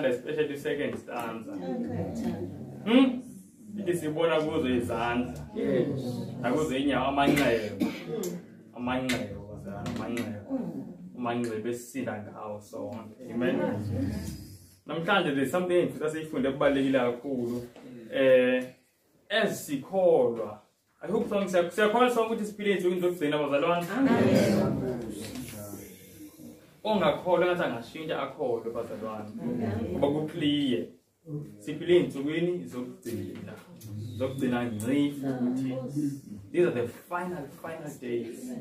Especially the second stanza. It is the one who goes his hand. I was in your among the best sin and house. So on. Amen. I'm trying to do something that's if the Balila cool. As he called. I hope songs are called song with the spirit doing the thing I was alone. Onga khola ngathi angashintsha akholwe bazalwane ngoba kuclear sipile insukwini zokugcina ngci futhi these are the final days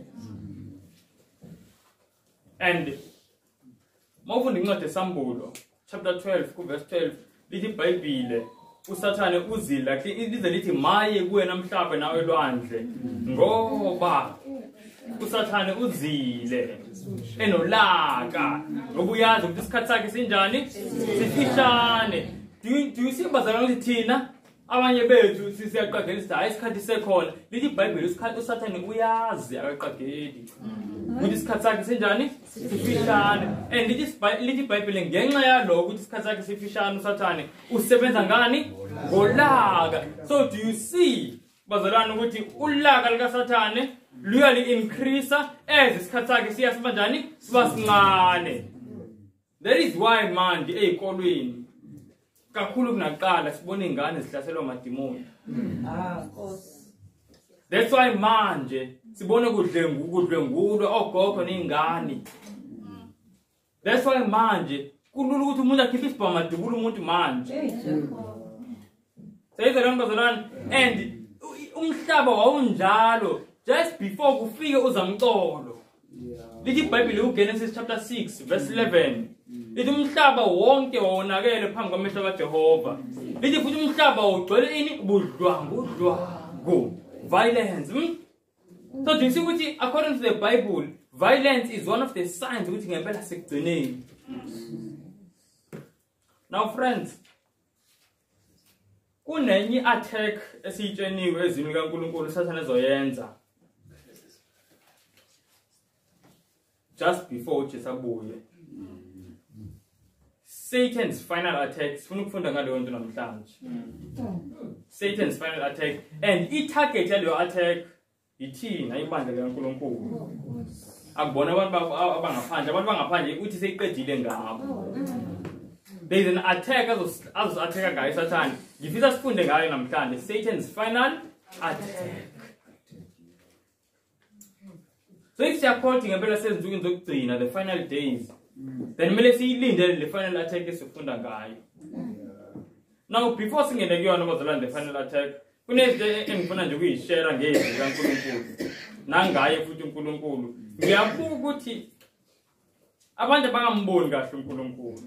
and mawufunda incwadi esambulo chapter 12 ku verse 12 lithi iBhayibhile usathane uzila lize lithi maye kuwe namhlanje nawe lwandle ngoba usathane uzile enolaka ngobuyazi ukuthi isikhathi sakhe sinjani sifishane do you see bazalwane ukuthi thina abanye bethu siyaqagela isithi hayi isikhathi sekhona lithi iBhayibheli usathane uyazi akaqageli ukuthi isikhathi sakhe sinjani sifishane and lithi iBhayibheli ngenxa yaloko ukuthi isikhathi sakhe sifishane usathane usebenza ngani ngolaka so do you see bazalwane ukuthi ulaka lika sathane luyali increase as isikhathi sakhe siyasiba njani siba sincane. That is why manje ezikolweni kakhulu kunaqala sibona ingane zihlaselwa amadimoni. That's why manje sibona kudlengulwe ogogo nezingane. That's why manje kulula ukuthi umuntu akhiphe isibhamu adubula umuntu manje. Sayizela bazalwane and umhlaba wawunjalo just before kufike uzamcolo. Lithi iBhayibheli uGenesis chapter 6 verse 11. Lithi umhlaba wonke wawonakele phambi kwamehlo kaJehova. Lithi futhi umhlaba ugcwele ini budlwangu violence. So do you see ukuthi according to the Bible violence is one of the signs ukuthi ngempela sekugcineni. Now friends, kunenye attack esitsheniwe ezini kaNkulunkulu sathane ezoyenza just before uJesabuye. Satan's final attack sifuna ukufunda ngaleyo nto namhlanje. Satan's final attack and i-target yaleyo attack ithina ibandla likaNkulunkulu. Akubona abantu abangaphandle uthi seyiqedile ngabo. There is an attack attack guys Satan. Ngifisa sifunde ngayo namhlanje Satan's final attack. So if you are quoting ngempela sezinsukwini zokugcina the final days then mele siyilindele le final attack esifunda ngayo. Now before singene kuyona bazalwane the final attack kunezinto engifuna nje ukuyishare ngezwi kaNkulunkulu nangaye futhi uNkulunkulu. Ngiyabuka ukuthi abantu bangamboni kahle uNkulunkulu.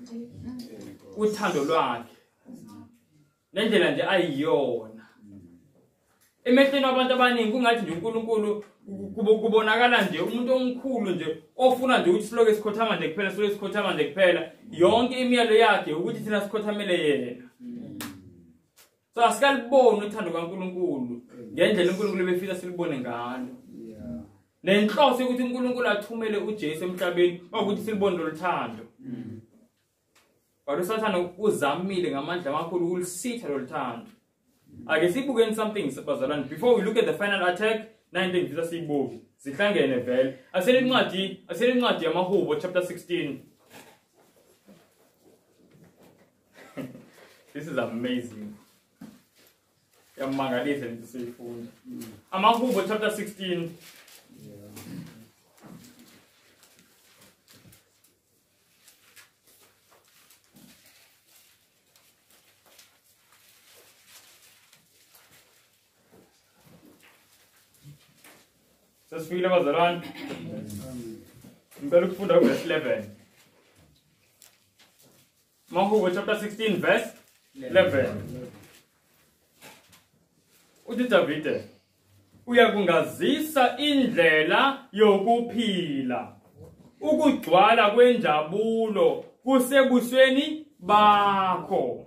Uthando lwakhe nendlela nje ayiyona emehlweni abantu abaningi kungathi nje uNkulunkulu kubonakala nje umuntu omkhulu nje ofuna nje ukuthi siloke sikhothama nje kuphela siloke sikhothama nje kuphela yonke imiyalo yakhe ukuthi thina sikhothamele yena. So asikalibona uthando kaNkulunkulu ngendlela uNkulunkulu befisa silibone ngalo. Nenhloso ukuthi uNkulunkulu athumele uJesu emhlabeni ukuthi silibone lothando. But usathane uzamile ngamandla amakhulu ukulisitha lothando. Ake sibukeni something bazalwane before we look at the final attack 19 ngifisa siyibuke sihlangene vele asele incwadi yamahubo chapter 16. This is amazing. Yamangalisa nje siyifunda. Amahubo chapter 16. Sasifile bazalwane. Ngicela ukufunda verse 11. Mahubo chapter 16 verse 11. Uthi Davide uyakungazisa indlela yokuphila ukugcwala kwenjabulo kusebusweni bakho.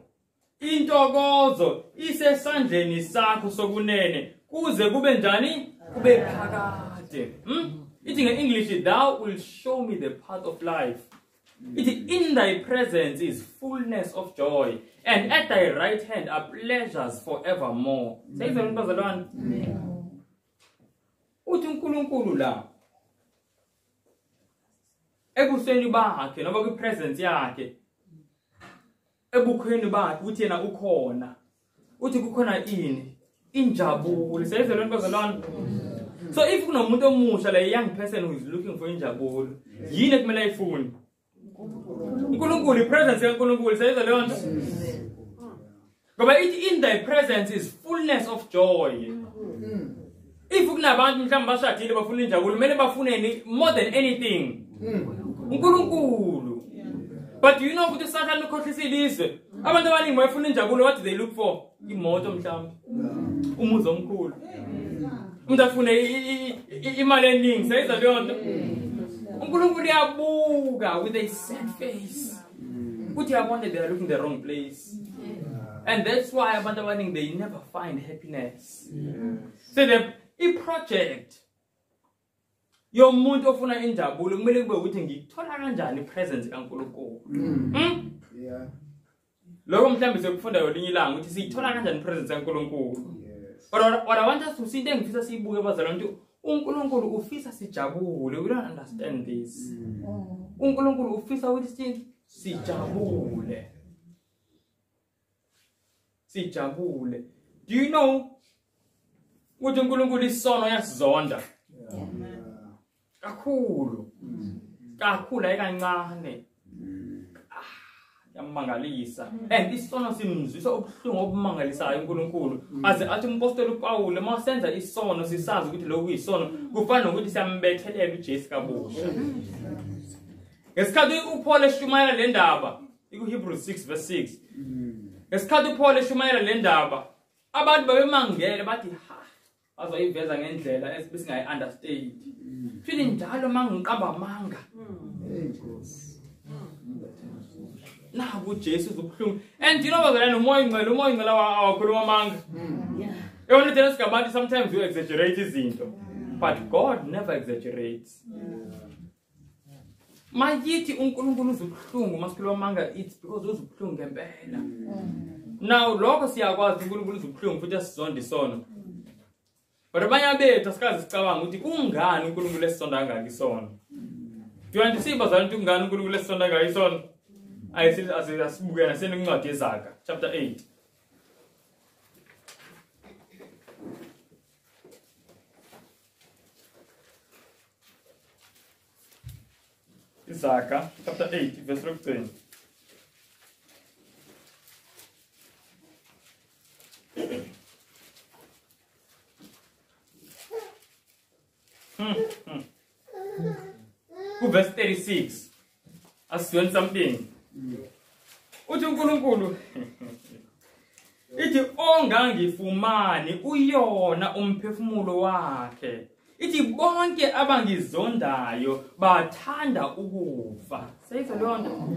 Intokozo isesandleni sakho sokunene kuze kube njani? Kube phakade. Ithi nge-English, thou will show me the path of life. Ithi in thy presence is fullness of joy, and at thy right hand are pleasures forevermore. Sayizo ntozalwane. Uthi uNkulunkulu la ebusweni bakhe noma kwi-presence yakhe, ebukhweni bakhe uthi yena ukhona. Uthi kukhona ini? Injabulo. Sayizo ntozalwane. So if kunomuntu omusha, like a young person who is looking for injabulo, yini ekumele ayifune? uNkulunkulu, ipresence kaNkulunkulu. Sayizo leyo nto. Ngoba ithi in thy presence is fullness of joy. If kunabantu mhlawumbe bashadile bafuna injabulo, kumele bafuneni more than anything uNkulunkulu. But you know ukuthi Satan ukhohlisa ilizwe. Abantu abaningi bayafuna injabulo, what do they look for? Imoto mhlawumbe, umuzi omkhulu, umuntu afune imali eningi. Sayizo leyo nto. uNkulunkulu uyabuka with a sad face. Uthi yabona they are looking the wrong place. And that's why abantu abaningi they never find happiness. So the project yomuntu ofuna injabulo kumele kube ukuthi ngithola kanjani ipresence kaNkulunkulu. Yeah. Lokho mhlambe sekufunda yolinye ilanga ukuthi siyithola kanjani ipresence kaNkulunkulu. But what I want us to see, into engifisa siyibuke bazalwane, ukuthi uNkulunkulu ufisa sijabule. We don't understand this. uNkulunkulu ufisa ukuthi sijabule. Sijabule. Do you know ukuthi uNkulunkulu isono yasizonda? Kakhulu. Kakhulu ayikancane. Yamangalisa. And isono simzwisa ubuhlungu obumangalisayo uNkulunkulu. Aze athi umpostoli uPaul masenza isono sisazi ukuthi lokhu isono kufana nokuthi siyambethelela uJesu kabusha. Ngesikhathi uPaul eshumayela le ndaba, iKuHebrews 6:6. Ngesikhathi uPaul eshumayela le ndaba, abantu babemangele bathi ha, azoyiveza ngendlela esingayi understand. Phinde njalo mangiqamba amanga. Naku uJesu ubuhlungu. And you know what, umoya ingcela awakhuluma amanga. Yona thina sigabantu sometimes we exaggerate izinto, but God never exaggerates. Mayithi uNkulunkulu uzubuhlungu masikhuluma amanga, it's because uzubuhlungu ngempela. Now lokho siyakwazi uNkulunkulu uzubuhlungu futhi asizonda isono. But abanye bethu asikazi sicabanga ukuthi kungani uNkulunkulu esisonda kangaka isono. Do you understand bazalwane ukuthi kungani uNkulunkulu esisonda kangaka isono? Asibuke naseni incwadi yeZaga chapter 8. Izaga chapter 8 verse 10. Verse 36. As doing something. Uthi uNkulunkulu ithi ongangifumani uyona umphefumulo wakhe. Ithi bonke abangizondayo bathanda ukufa. Sayizo leyo nto.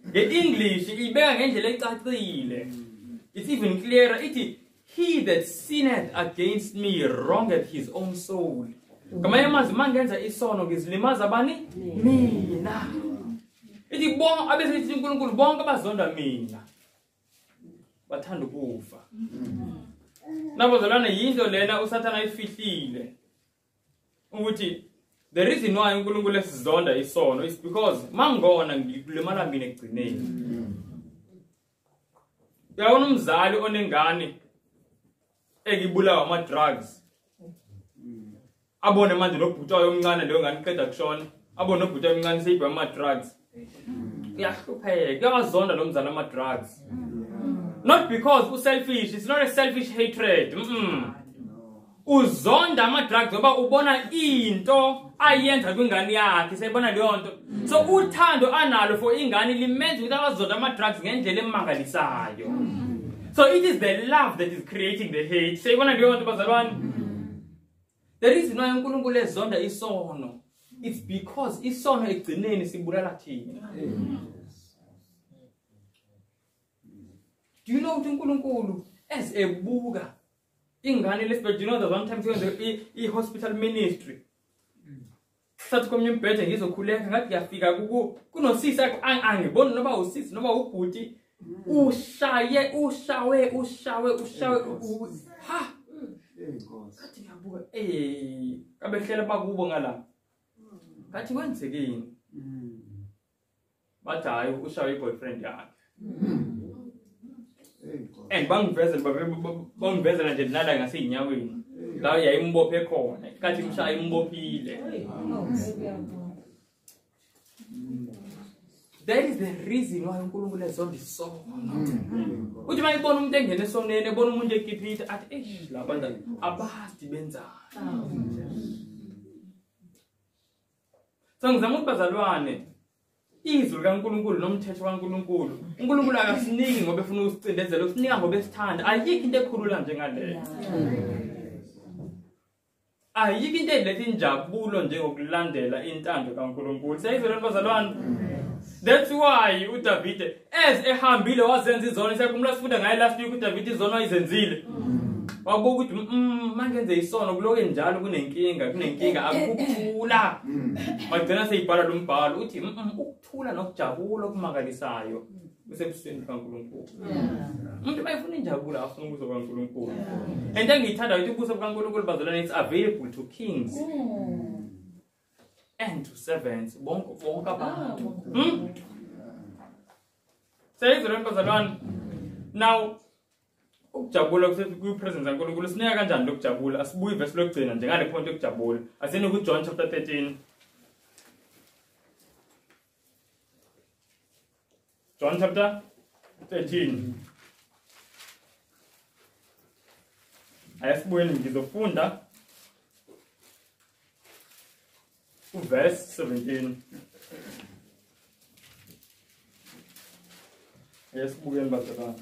Nge-English ibeka ngendlela ecacile. It's even clearer. Ithi he that sinneth against me wrongeth his own soul. Ngamanye amazwi mangenza isono ngizilimaza bani? Mina. Ithi bonke abesithi uNkulunkulu bonke abazonda mina bathanda ukufa. Nabo zalana yinto lena uSathana ayifihlile. Ukuthi the reason why uNkulunkulu esizonda isono is because mangona ngikulimala mina ekugcineni. Uyabona umzali onengane ekibulawa ama drugs. Abone manje nobhutwayo omncane leyo ngane iqeda kushona. Abone nobhutwayo omncane seyibhema ama drugs. Uyahlupheka, uyawazonda lo mzali ama drugs. Not because selfish, it's not a selfish hatred. Uzonda ama drugs ngoba ubona into ayenza kwingane yakhe, sayibona leyo nto. So uthando analo for ingane limenza ukuthi awazonda ama drugs ngendlela emangalisayo. So it is the love that is creating the hate. Sayibona leyo nto bazalwane. The reason why uNkulunkulu ezonda isono it's because isono egcineni sibulala thina. Do you know ukuthi uNkulunkulu as ebuka ingane lesibhe, do you know that one time the hospital ministry sathi komnye umbhede ngizokhuleka ngathi ngiyafika kunosisi angiboni noba usisi noba ubhuti ushawe ha ngathi ngiyabuka kabehlela bakubo ngala ngathi kwenzekeni bathi hayi ushawe iboyfriend yakhe and bangivezela nje nala ngasenyaweni la yayimbophe khona kathi mshaya imbophile. That is the reason why uNkulunkulu ezonda isono. Uthi mayibona umuntu engene esonene ebona umuntu ekiphitha athi la bantu abasti benzani. So ngizama ukuthi bazalwane izwi likaNkulunkulu nomthetho kaNkulunkulu. uNkulunkulu akasiniki ngoba efuna usicindezela, usinika ngoba esithanda. Ayikho into ekhulula njengaleyo. Ayikho into eletha injabulo njengokulandela intando kaNkulunkulu. Siyayizwela bazalwane. That's why uDavid as ehambile wazenza izono, sekumla sifunda ngaye last week uDavid izono ayizenzile. Wabuka ukuthi mangenze isono kuloke njalo kunenkinga akukuthula. Magcina seyibhala lo mbhalo uthi ukuthula nokujabula okumangalisayo kusebusweni kaNkulunkulu. Umuntu bayifuna injabulo afuna ubuso kaNkulunkulu. And engiyithanda ukuthi ubuso kaNkulunkulu bazalwane it's available to kings and to servants bonke abantu. Seyizwela bazalwane. Now ukujabula kusepresence kaNkulunkulu sineka kanjani lokujabula? Asibuye verse lokugcina nje ngale point yokujabula. Asene ku John chapter 13. John chapter 13. Ayasibuye ngizofunda verse 17. Ayasibuye bazalwane.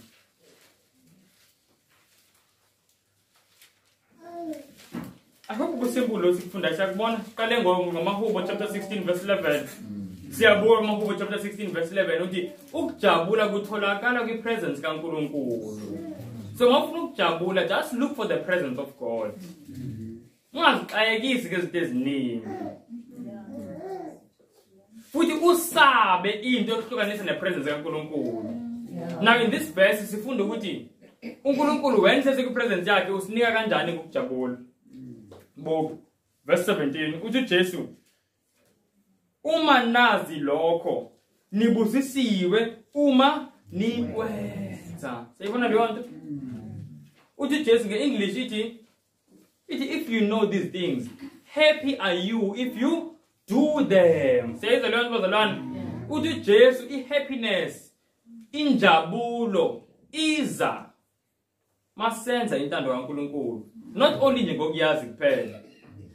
Akho kusimbulo sikufunda siyakubona qale ngomahubo chapter 16 verse 11. Siyabuka ngomahubo chapter 16 verse 11 uthi ukujabula kutholakala kwipresence kaNkulunkulu. So ngofuna ukujabula just look for the presence of God. Ungaziqayekisi ngezinto eziningi. Futhi usabe into yokuhlukanisa nepresence kaNkulunkulu. Now in this verse sifunda ukuthi uNkulunkulu wenze sekwipresence yakhe usinika kanjani ukujabula. Bo verse 17 uthi Jesu uma nazi lokho nibusisiwe uma nikwenza. Sayibona leyo nto? Uthi Jesu ngeEnglish ithi if you know these things happy are you if you do them. Sayizwa leyo nto bazalwane. Uthi Jesu ihappiness injabulo iza masenza intando kaNkulunkulu. Not only nje ngokuyazi kuphela.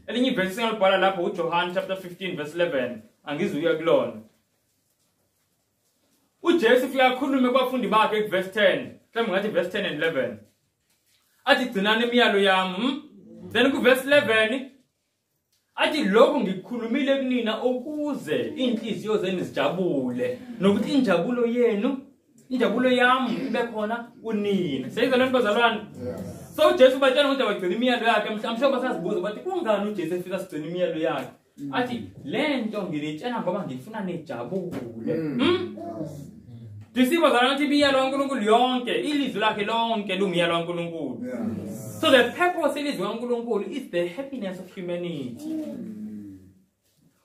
Elinye verse singalibhala lapho uJohn chapter 15 verse 11 angizuya kulona. uJesu ufika khulume kwabafundi bakhe verse 10. Mhlawumbe ngathi verse 10 and 11. Athi gcinani imiyalo yami. Then ku verse 11 athi lokho ngikukhulumile kunina ukuze inhliziyo zenu zijabule nokuthi injabulo yenu injabulo yami ibe khona kunina. Seyizwa lento bazalwane. So Jesu batshela ukuthi abagcina imiyalo yakhe. Mhlawumbe basazibuza bathi kungani uJesu efika sigcina imiyalo yakhe? Athi lento ngilitshela ngoba ngifuna nejabule. Disiba bazalwane imiyalo kaNkulunkulu yonke, ilizwi lakhe lonke lumiyalo kaNkulunkulu. So the purpose ilizwi kaNkulunkulu is the happiness of humanity.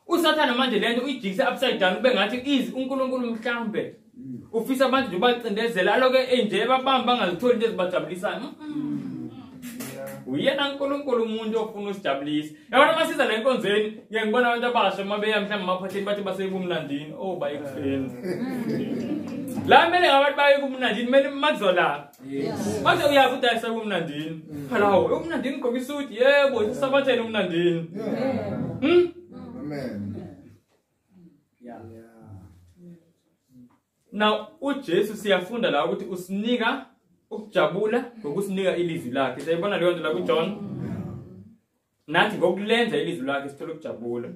Usathana manje lento uyijikise upside down ube ngathi is uNkulunkulu mhlambe ufisa abantu nje bacindezela aloke enje babamba bangazitholi into ezibajabulisayo. Uyena uNkulunkulu umuntu ofuna usijabulisa. Yabona masiza la enkonzweni ngiyangibona abantu abasha mabeya mhlawumbe maphatheni bathi basebumnandini bayekufeni. La mele abantu bayekubumnandini mele makuzola. Manje uyazi ukuthi ayisebumnandini. Halawo umnandini ugqoka isuti yebo sisabathele umnandini. Amen. Now uJesu siyafunda la ukuthi usinika ukujabula ngokusinika ilizwi lakhe. Sayibona leyo nto la kuJohn nathi ngokulenza ilizwi lakhe sithola ukujabula.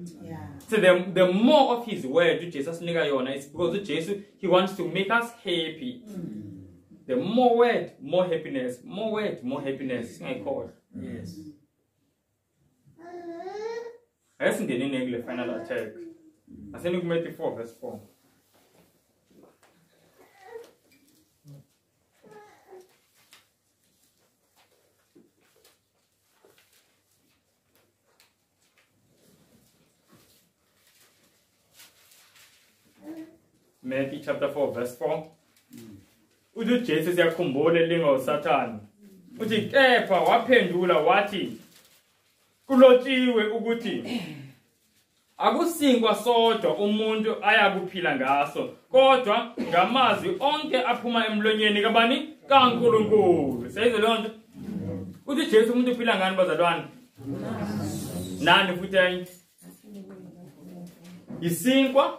So the more of his word uJesu sinika yona is because uJesu he wants to make us happy. The more word, more happiness. More word, more happiness. Ngayikhohle. Yes. Ayisingenini kule final attack. Aseni kuMatthew 4 verse 4. Matthew chapter 4 verse 4. Uthi Jesu siyakhumbula elingo Satan. Uthi kepha waphendula wathi kulotshiwe ukuthi akusinkwa sodwa umuntu ayakuphila ngaso kodwa ngamazwi onke aphuma emlonyeni kabani kaNkulunkulu. Seyizwe lonto. Uthi Jesu umuntu uphila ngani bazalwane? Nani futhi enye? Isinkwa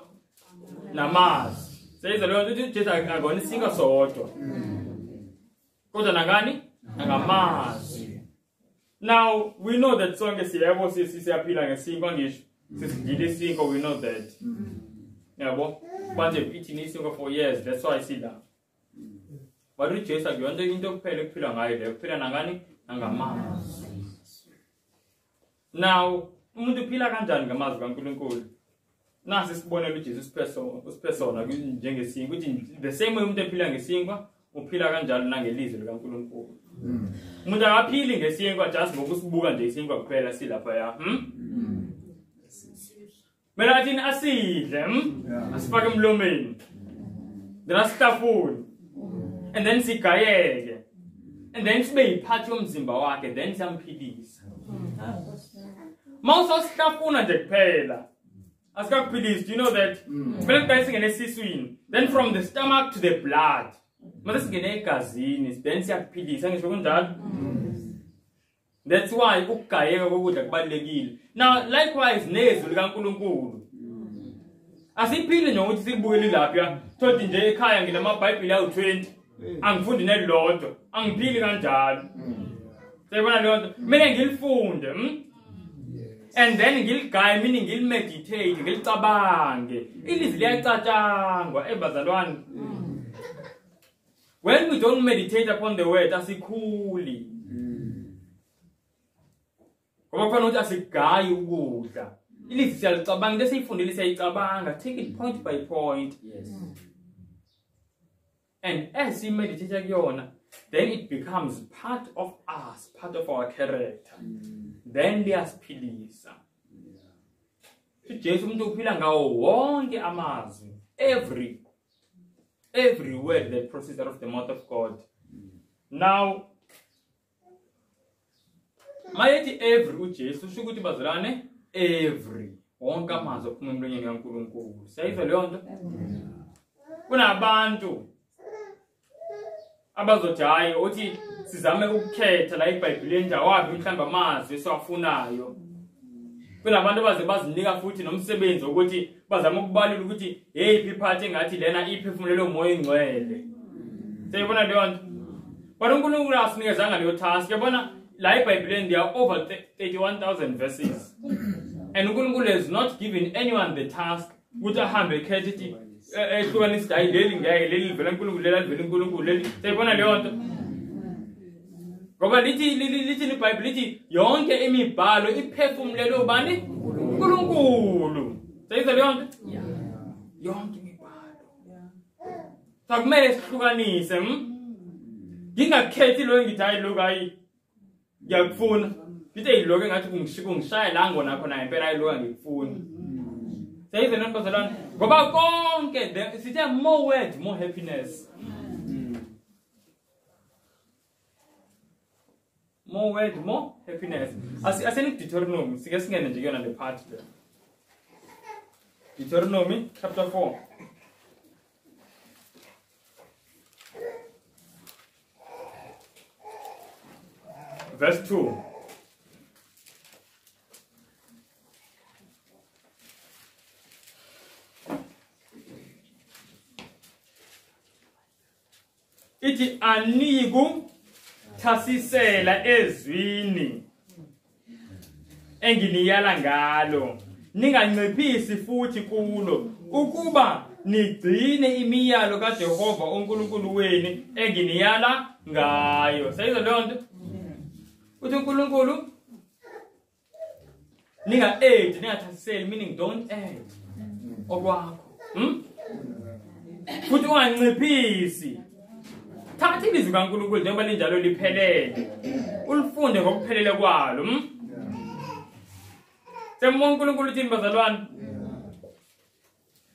namazwi. Seyizwe lonto uthi Jesu akona isinkwa sodwa. Kodwa nangani? Nangamazwi. Now we know that sonke siyabo siyaphila ngesinkwa ngisho. Sisidile isinkwa, we know that. Yabo, manje eating isinkwa for years, that's why I see that. But uJesu akuyona into kuphela ukuphila ngayo leyo, kuphila nangani? Nangamazwi. Now, umuntu uphila kanjani ngamazwi kaNkulunkulu? Nasi sibonela uJesu usipersona njengesinkwa, ukuthi the same way umuntu ephila ngesinkwa, uphila kanjalo nangelizwi likaNkulunkulu. Umuntu akaphili ngesinkwa just ngokusibuka nje isinkwa kuphela silapha ya. Mela thina asidle, asifake emlomeni. Then asitafune. And then sigayeke. And then sibe yiphathi yomzimba wakhe, then siyamphilisa. Mawusositafuna nje kuphela. Asikakuphilisi, do you know that? Kumele kuqale singene esiswini. Then from the stomach to the blood. Mase singene egazini, then siyakuphilisa ngisho kunjalo. That's why ukugayeka kokudla kubalekile. Now likewise nezwi likaNkulunkulu. Asiphile nokuthi sikubukele lapha. Thothi nje ekhaya nginamaBhayibheli awu20. Angifundi nelodwa. Angiphili kanjalo. Sayibona lonto. Mina ngilifunde, And then ngiligaye mina ngilimeditate, ngilicabange. Ilizwi liyacatshangwa ebazalwane. When we don't meditate upon the word, asikhuli. Ngoba kufanele ukuthi asigayi ukudla. Ilizwi siyalicabanga bese siyifundile siyayicabanga. Take it point by point. Yes. And as we meditate kuyona, then it becomes part of us, part of our character. Then liyasiphilisa. uJesu umuntu uphila ngawo wonke amazwi. Every word that proceeds out of the mouth of God. Now, mayethi every uJesu usho ukuthi bazalwane every wonke amazwi aphuma emlonyeni kaNkulunkulu. Siyayizwa leyo nto? Kunabantu abazothi hayi uthi sizame ukukhetha la iBhayibhelini njawaphi mhlamba amazwi esiwafunayo. Kunabantu bazinika futhi nomsebenzi ukuthi bazama ukubalula ukuthi yeyiphi iphathi engathi lena iphefumulele umoya engcwele. Siyabona leyo nto? But uNkulunkulu asinikezanga leyo task. Yabona la iBhayibhelini there are over 31,000 verses. And uNkulunkulu has not given anyone the task ukuthi ahambe ekhethe ithi ehlukanisa hayi leli ngeke leli livela uNkulunkulu lela livela uNkulunkulu leli. Siyabona leyo nto? Ngoba lithi iBhayibheli lithi yonke imibhalo iphefumulele ubani? uNkulunkulu. Sayizwa leyo nto? Yonke imibhalo. Sakumele sihlukanise, ngingakhethi lo engithi hayi lo hayi ngiyakufuna. Ngithi eyiloko engathi kungishaya la ngona khona impela ayiloka ngikufuna. Sayizwa nonke bazalwane? Ngoba konke sithe more word, more happiness. More word, more happiness. Aseni Deuteronomy, sike singene nje kuyona le part le. Deuteronomy chapter 4. Verse 2. Iti anigu thasisela ezwini enginiyala ngalo ninganciphisi futhi kulo ukuba nigcine imiyalo kaJehova uNkulunkulu wenu enginiyala ngayo. Sayizwa leyo nto? Uthi uNkulunkulu ninga-add, ningathasiseli, meaning don't add okwakho. Futhi unganciphisi. Thatha ilizwi kaNkulunkulu njengoba linjalo liphelele. Ulifunde ngokuphelele kwalo. Sembona uNkulunkulu uthini bazalwane?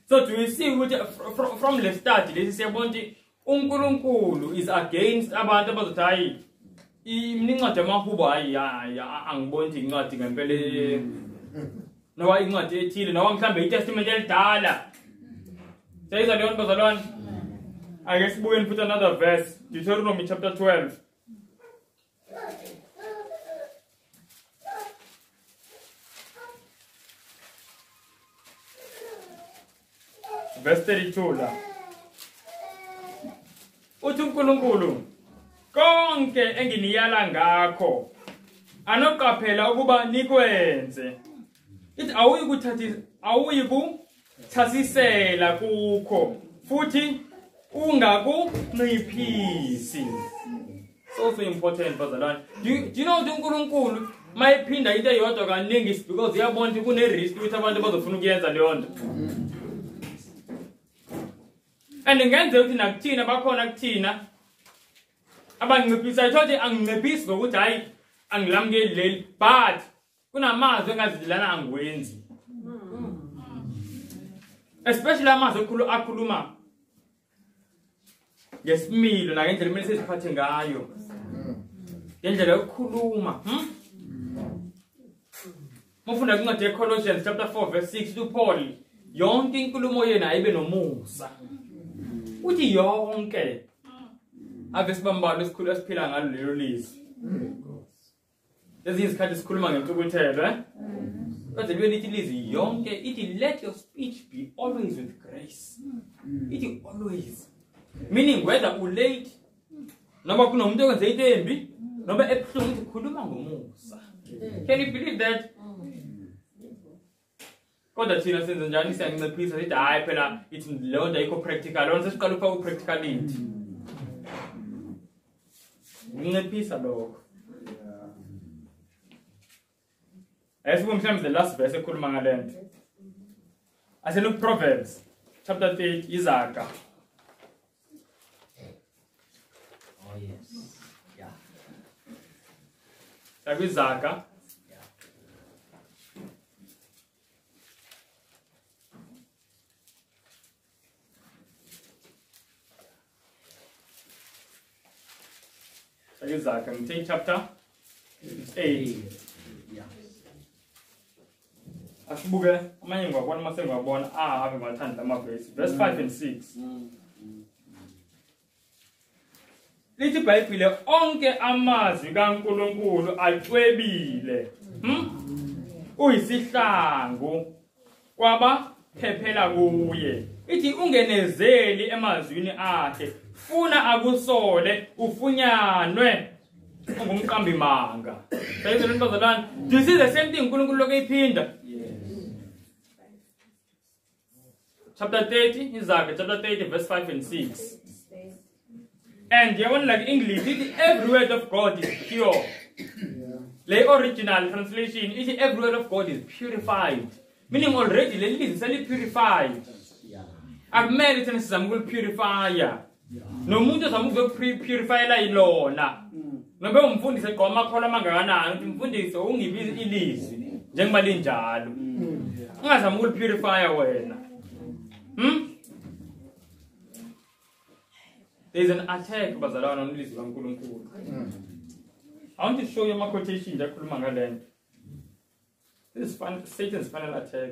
So do we see ukuthi from the start lesi siyabona ukuthi uNkulunkulu is against abantu abazothi hayi imincwadi yamahubo hayi angiboni ukuthi incwadi ngempela noba incwadi ethile noba mhlambe iTestament elidala. Sayizwa leyo nto bazalwane? Ake sibuye futhi another verse, Deuteronomy chapter 12. Verse 32 la. Uthi uNkulunkulu konke enginiyala ngakho anoqaphela ukuba nikwenze. Ithi awuyikuthasisela kukho futhi ungakunciphisi. So important bazalwane. Do you know ukuthi uNkulunkulu mayiphinda into eyodwa kaningi because uyabona ukuthi kune risk ukuthi abantu bazofuna ukuyenza leyo nto. And ngenze ukuthi nakuthina bakhona kuthina abanginciphisa ithi anginciphisi ngokuthi hayi angilamukeli leli but kunamazwi engazilana angikwenzi. Especially amazwi akhuluma ngesimilo nangendlela kumele siziphathe ngayo. Ngendlela yokukhuluma. Mufunda kwincwadi yeColossians chapter 4 verse 6 uPaul yonke inkulumo yena ayibe nomusa. Uthi yonke ave sibambalo esikhulu esiphila ngalo lelo lizwi. Lezi izikhathi sikhuluma ngentukuthelo kodwa libe lithi lizwi yonke ithi let your speech be always with grace. Ithi always, meaning whether u late noma kunomuntu okwenze into embi noma ebuhlungu ithi khuluma ngomusa. Can you believe that? Kodwa thina senze njani siyanciphisa sithi hayi phela ithi leyo nto ayikho practical. Lona sesiqala ufaka upracticality. Unciphisa lokho. Asibuke mhlawumbe the last verse ekhuluma ngalento. Aselu Proverbs chapter 8 izaga. Oh yes. Yeah. Izaga. Izaga, take chapter 8. Yeah. Asibuke amanye ngwabona masengwabona ave ngathanda amavesi. Verse 5 and 6. Lithi iBhayibhile onke amazwi kaNkulunkulu acwebile. Uyisihlangu kwabaphephela kuye. Ithi ungenezeli emazwini akhe. Funa akusole ufunyanwe ungumqambi manga. Sayizwa lento bazalwane. Do you see the same thing uNkulunkulu lokuyiphinda? Chapter 30 Izaga chapter 30 verse 5 and 6. And you want like English, every word of God is pure. The original translation is every word of God is purified. Meaning already the list is only purified. Akumele thina sizama ukulipurifier. Nomuntu ozama ukupurify la ilona. Nobe umfundisi egqoma amakhola amangakanani ukuthi umfundisi ungibiza ilizwi njengoba linjalo. Ungazama ukulipurifier wena. There is an attack bazalwana on ilizwi kaNkulunkulu. I want to show you my quotation that ekhuluma ngalento. This is Satan's final attack.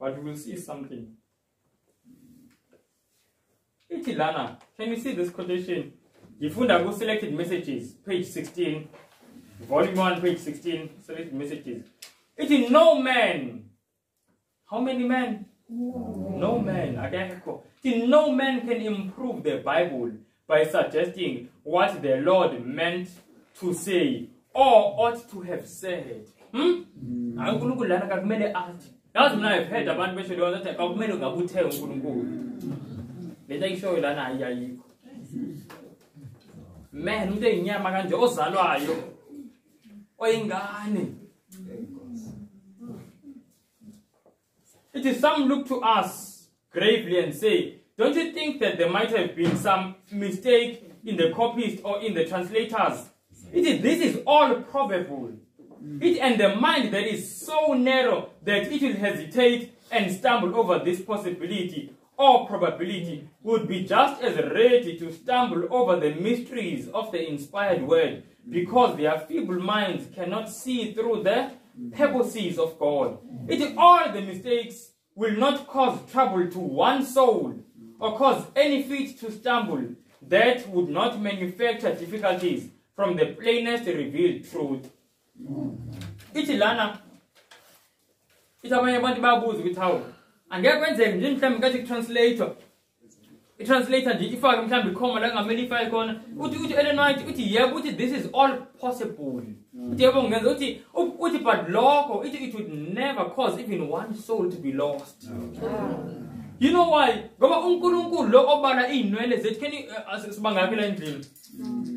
But we will see something. Itilana, can you see this quotation? Ifunda go selected messages, page 16, volume 1, page 16, selected messages. It is no man. How many men? No man. No man can improve the Bible by suggesting what the Lord meant to say or ought to have said. uNkulunkulu lana kakumele athi. Yazi mina I've heard abantu besho leyo nto kakumele ngabuthe uNkulunkulu. Lento ayishoyo lana ayikho. Man umuntu eyinyama kanje ozalwayo oyingane. It is some look to us gravely and say, don't you think that there might have been some mistake in the copyists or in the translators? This is all probable. And the mind that is so narrow that it will hesitate and stumble over this possibility or probability would be just as ready to stumble over the mysteries of the inspired word, because their feeble minds cannot see through the purposes of God. All the mistakes will not cause trouble to one soul or cause any feet to stumble that would not manufacture difficulties from the plainest revealed truth. Lana, abanye abantu bayabuza ukuthi hawu angeke kwenzeke nje mhlawumbe kathi translator i-translator nje ifake mhlawumbe ikhoma la ngamele ifake khona uthi Ellen White uthi yebo uthi this is all possible uthi yebo ngenza uthi but lokho it would never cause even one soul to be lost. You know why? Ngoba uNkulunkulu lo obala inwele zethu sibangaphi la endlini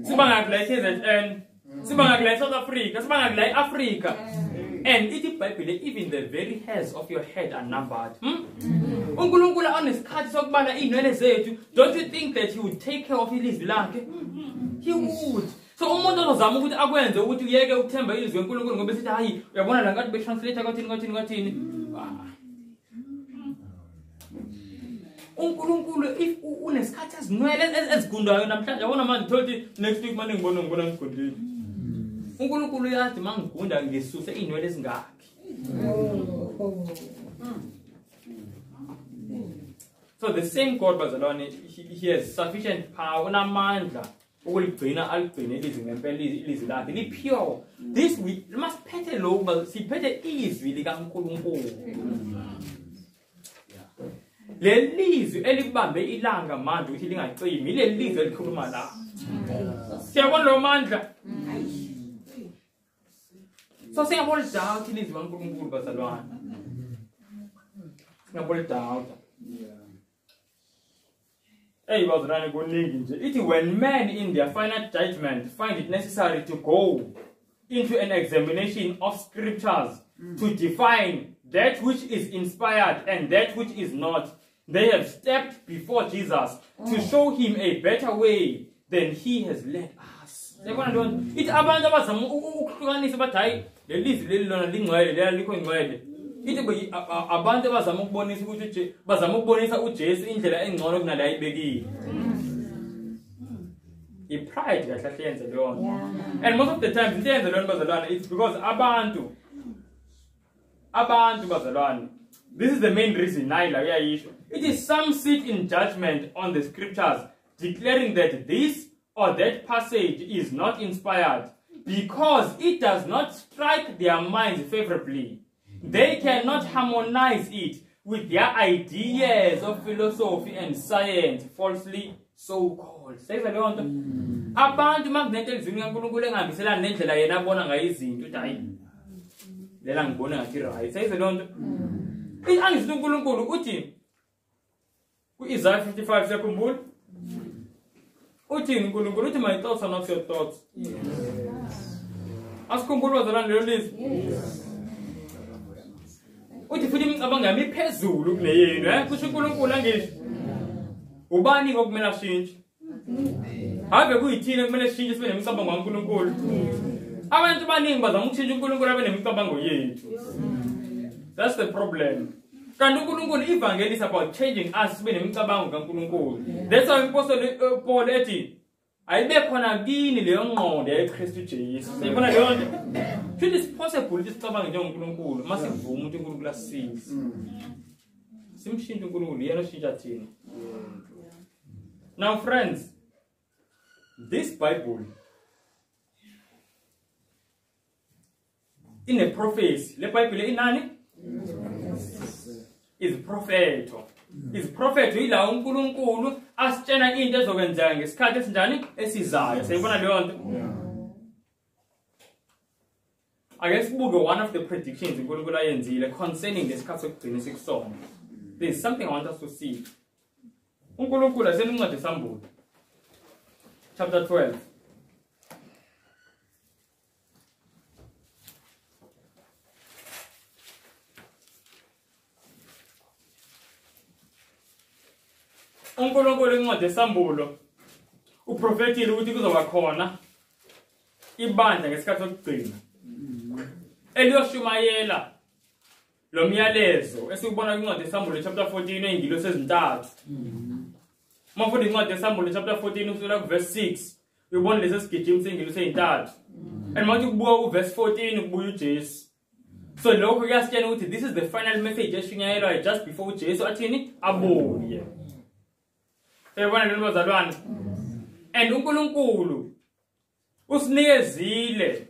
sibangaphi la KZN sibangaphi la South Africa sibangaphi la Africa. And iBhayibheli even the very hairs of your head are numbered. uNkulunkulu onesikhathi sokubala inwele zethu. Don't you think that he would take care of ilizwi lakhe? He would. So umuntu ozama ukuthi akwenze ukuthi uyeke ukuthemba ilizwi leNkulunkulu ngoba sithi hayi uyabona la ngathi betranslate kwathini uNkulunkulu if unesikhathi ezinwele ezigundayo namhlanje yabona manje thothi next week manje ngibona ngigundile. uNkulunkulu yathi mangigunda ngisuse inwele ezingakhi. So the same God bazalwane he has sufficient power unamandla ukuligcina aligcine ilizwi ngempela ilizwi lakhe li pure. This we must phethe lo siphethe izwi likaNkulunkulu. Lelizwi elibambe ilanga manje ukuthi lingacimi lelizwi elikhuluma la. Siyabona lo mandla. So singabona doubt ilizwi kaNkulunkulu bazalwane. Singabona doubt. Hey bazalwane kuningi nje. Ithi when men in their final judgment find it necessary to go into an examination of scriptures to define that which is inspired and that which is not, they have stepped before Jesus to show him a better way than he has led us. It's abantu abazama ukuhlukanisa bathi hayi lelizwi lelilona lingcwele leyalikho ingcwele. Ithi abantu abazama ukubonisa ukuthi bazama ukubonisa uJesu indlela engcono kunala ayibekile. Pride kahle yenze leyo. And most of the time into yenze leyo bazalwane it's because abantu bazalwane. This is the main reason it is some sit in judgment on the scriptures declaring that this or that passage is not inspired because it does not strike their minds favorably. They cannot harmonize it with their ideas of philosophy and science, falsely so-called. Abantu makunento elizwini kaNkulunkulu engahambiselani nendlela yena abona ngayo izinto uthi hayi lela ngibona ngathi right. Sayize lonto. Angisithi uNkulunkulu uthi ku-Isaiah 55 sekhumbula uthi uNkulunkulu uthi my thoughts are not your thoughts. Asikhumbula bazalwane lelo lizwi. Uthi futhi imicabango yami iphezulu kuneyenu kusho uNkulunkulu angisho. Ubani okumele ashintshe? Ave kuyithina kumele sishintshe sibe nemicabango kaNkulunkulu. Abantu baningi bazama ukushintsha uNkulunkulu abe nemicabango yethu. That's the problem. Kanti uNkulunkulu ivangeli is about changing us sibe nemicabango kaNkulunkulu. That's why Apostle Paul ethi ayibe khona kini leyo ngqondo yaKristu Jesu. Siyibona leyo nto. It is possible ukuthi sicabange njengoNkulunkulu masivuma ukuthi uNkulunkulu asisize. Simshintshe uNkulunkulu yena oshintsha thina. Now friends, this Bible in a prophecy, le Bible inani? Is propheto. Is propheto ila uNkulunkulu asitshena into ezokwenzeka ngesikhathi esinjani esizayo. Siyibona leyo nto. guess one of the predictions uNkulunkulu ayenzile concerning lesikhathi sokugcina sikusona. There's something I want us to see. uNkulunkulu asencwadi Sambulo chapter 12. uNkulunkulu incwadi Sambulo uprofetile ukuthi kuzoba khona ibandla ngesikhathi sokugcina eliyoshumayela lo myalezo esiubona incwadi Sambulo chapter 14 eingilosi ezintathu. Mafunda incwadi Sambulo chapter 14 kusukela ku verse 6 uyibona lesi sigijimi seingilosi ezintathu. And manje kubuka u verse 14 kubuya uJesu. So lokho kuyasitshela ukuthi this is the final message eshunyayelwa just before uJesu athini abuye. Uyabona lo bazalwane? And uNkulunkulu usinikezile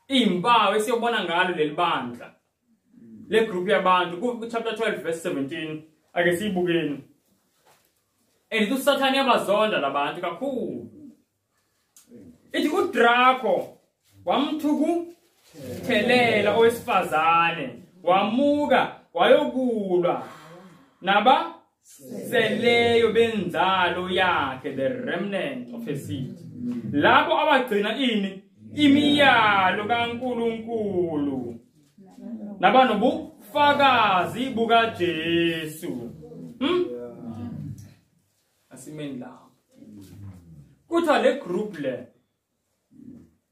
impawu esiyobona ngalo leli bandla le group yabantu ku chapter 12 verse 17 ake siyibukeni. And uSathane yabazonda labantu kakhulu. Ithi uDraco wamthuku thelela owesifazane wamuka wayokulwa naba seleyo benzalo yakhe, the remnant of his seed, labo abagcina ini imiyalo kaNkulunkulu nabanobufakazi bukaJesu. Asimeni la kuthiwa le group le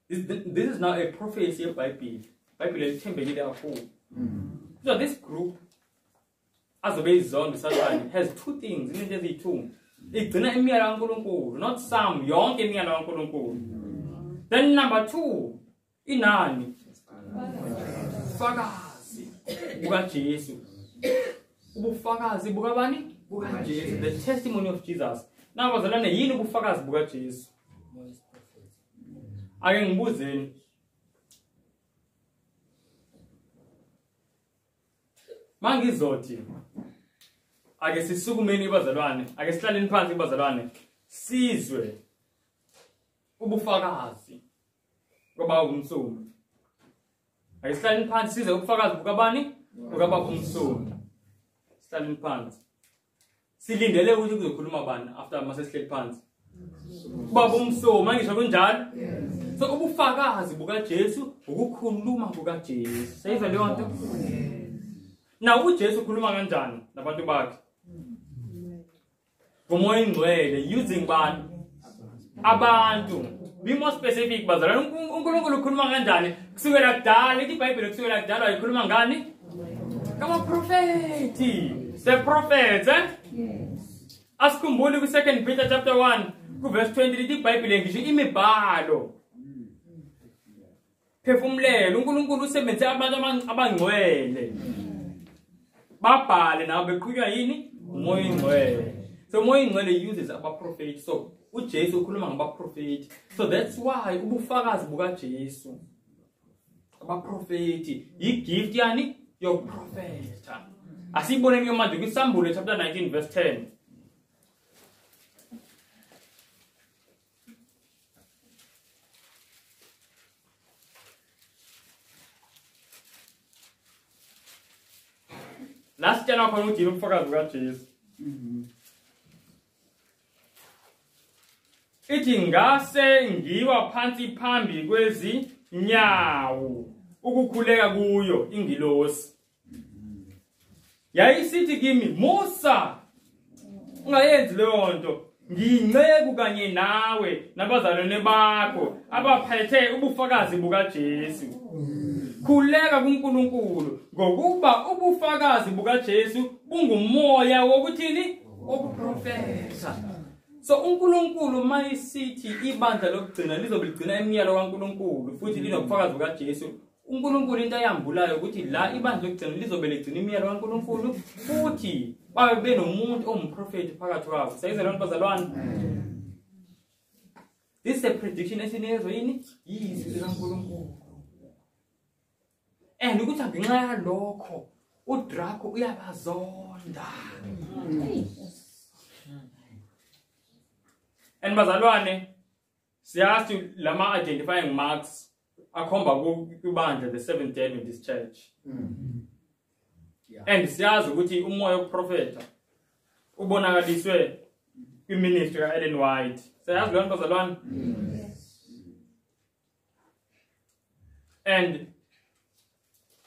this is now a prophecy yeBhayibheli. iBhayibheli elithembekile kakhulu. So this group azobe izonda uSathane has two things, izinto eziyi-2. Igcina imiyalo kaNkulunkulu, not some, yonke imiyalo kaNkulunkulu. Then number 2, inani ubufakazi bukaJesu. Ubufakazi bukabani? BukaJesu. The testimony of Jesus. Now bazalwane yini ubufakazi bukaJesu? Ake ngibuzeni. Mangizothi ake sisukumeni bazalwane, ake sihlaleni phansi bazalwane, sizwe ubufakazi baba uMsumi. Ake sihlaleni phansi sizwe ubufakazi bukabani? Bukaba uMsumi. Sihlaleni phansi. Silindele ukuthi kuzokhuluma bani after mase sihleli phansi. Baba uMsumi mangisho kunjalo? So ubufakazi bukaJesu ukukhuluma kukaJesu. Sayizwa leyo nto? Now uJesu ukhuluma kanjani nabantu bakhe? Ngomoya ingcwele, using bani? Abantu. Be more specific bazalwane. uNkulunkulu ukhuluma kanjani? Kusukela kudala, iBhayibheli kusukela kudala ayikhuluma ngani? Kama propheti. The prophets, eh? Yes. Asikhumbule ku 2 Peter chapter 1 ku verse 20 iBhayibheli ngisho imibhalo. Phefumlelo uNkulunkulu usebenzise abantu abangcwele. Babhale nabo beqhubeka yini? Umoya ingcwele. So umoya ingcwele uses abaprofeti. So uJesu ukhuluma ngabaprofeti. So that's why ubufakazi bukaJesu abaprofeti igift yani yokuprofeta. Asibone manje kwiSambulo chapter 19 verse 10. Last time I found you ubufakazi bukaJesu. Ithi ngase ngiwa phansi phambi kwezinyawo ukukhuleka kuyo ingilosi. Yayisithi kimi, Musa, ungayenzi leyo nto. Ngiyinceku kanye nawe nabazalwane bakho abaphethe ubufakazi bukaJesu. Khuleka kuNkulunkulu ngokuba ubufakazi bukaJesu bungumoya wokuthini? Wokuprofesa. So uNkulunkulu mayisithi ibandla lokugcina lizobuligcina imiyalo kaNkulunkulu futhi linobufakazi bukaJesu. uNkulunkulu into ayambulayo ukuthi la ibandla lokugcina lizobe ligcina imiyalo kaNkulunkulu futhi babe benomuntu omprofeti phakathi kwabo. Sayizwa lonke bazalwane. This is a prediction esinikezwe yini? Yizwi likaNkulunkulu. And ukuthi ngenxa yalokho uDraco uyabazonda. And bazalwane siyazi lama identifying marks akhomba kubandla the Seventh-day Adventist Church. Yeah. And siyazi ukuthi umoya wokuprofeta ubonakaliswe kwiministry ka-Ellen White. Siyazi leyo nto bazalwane? And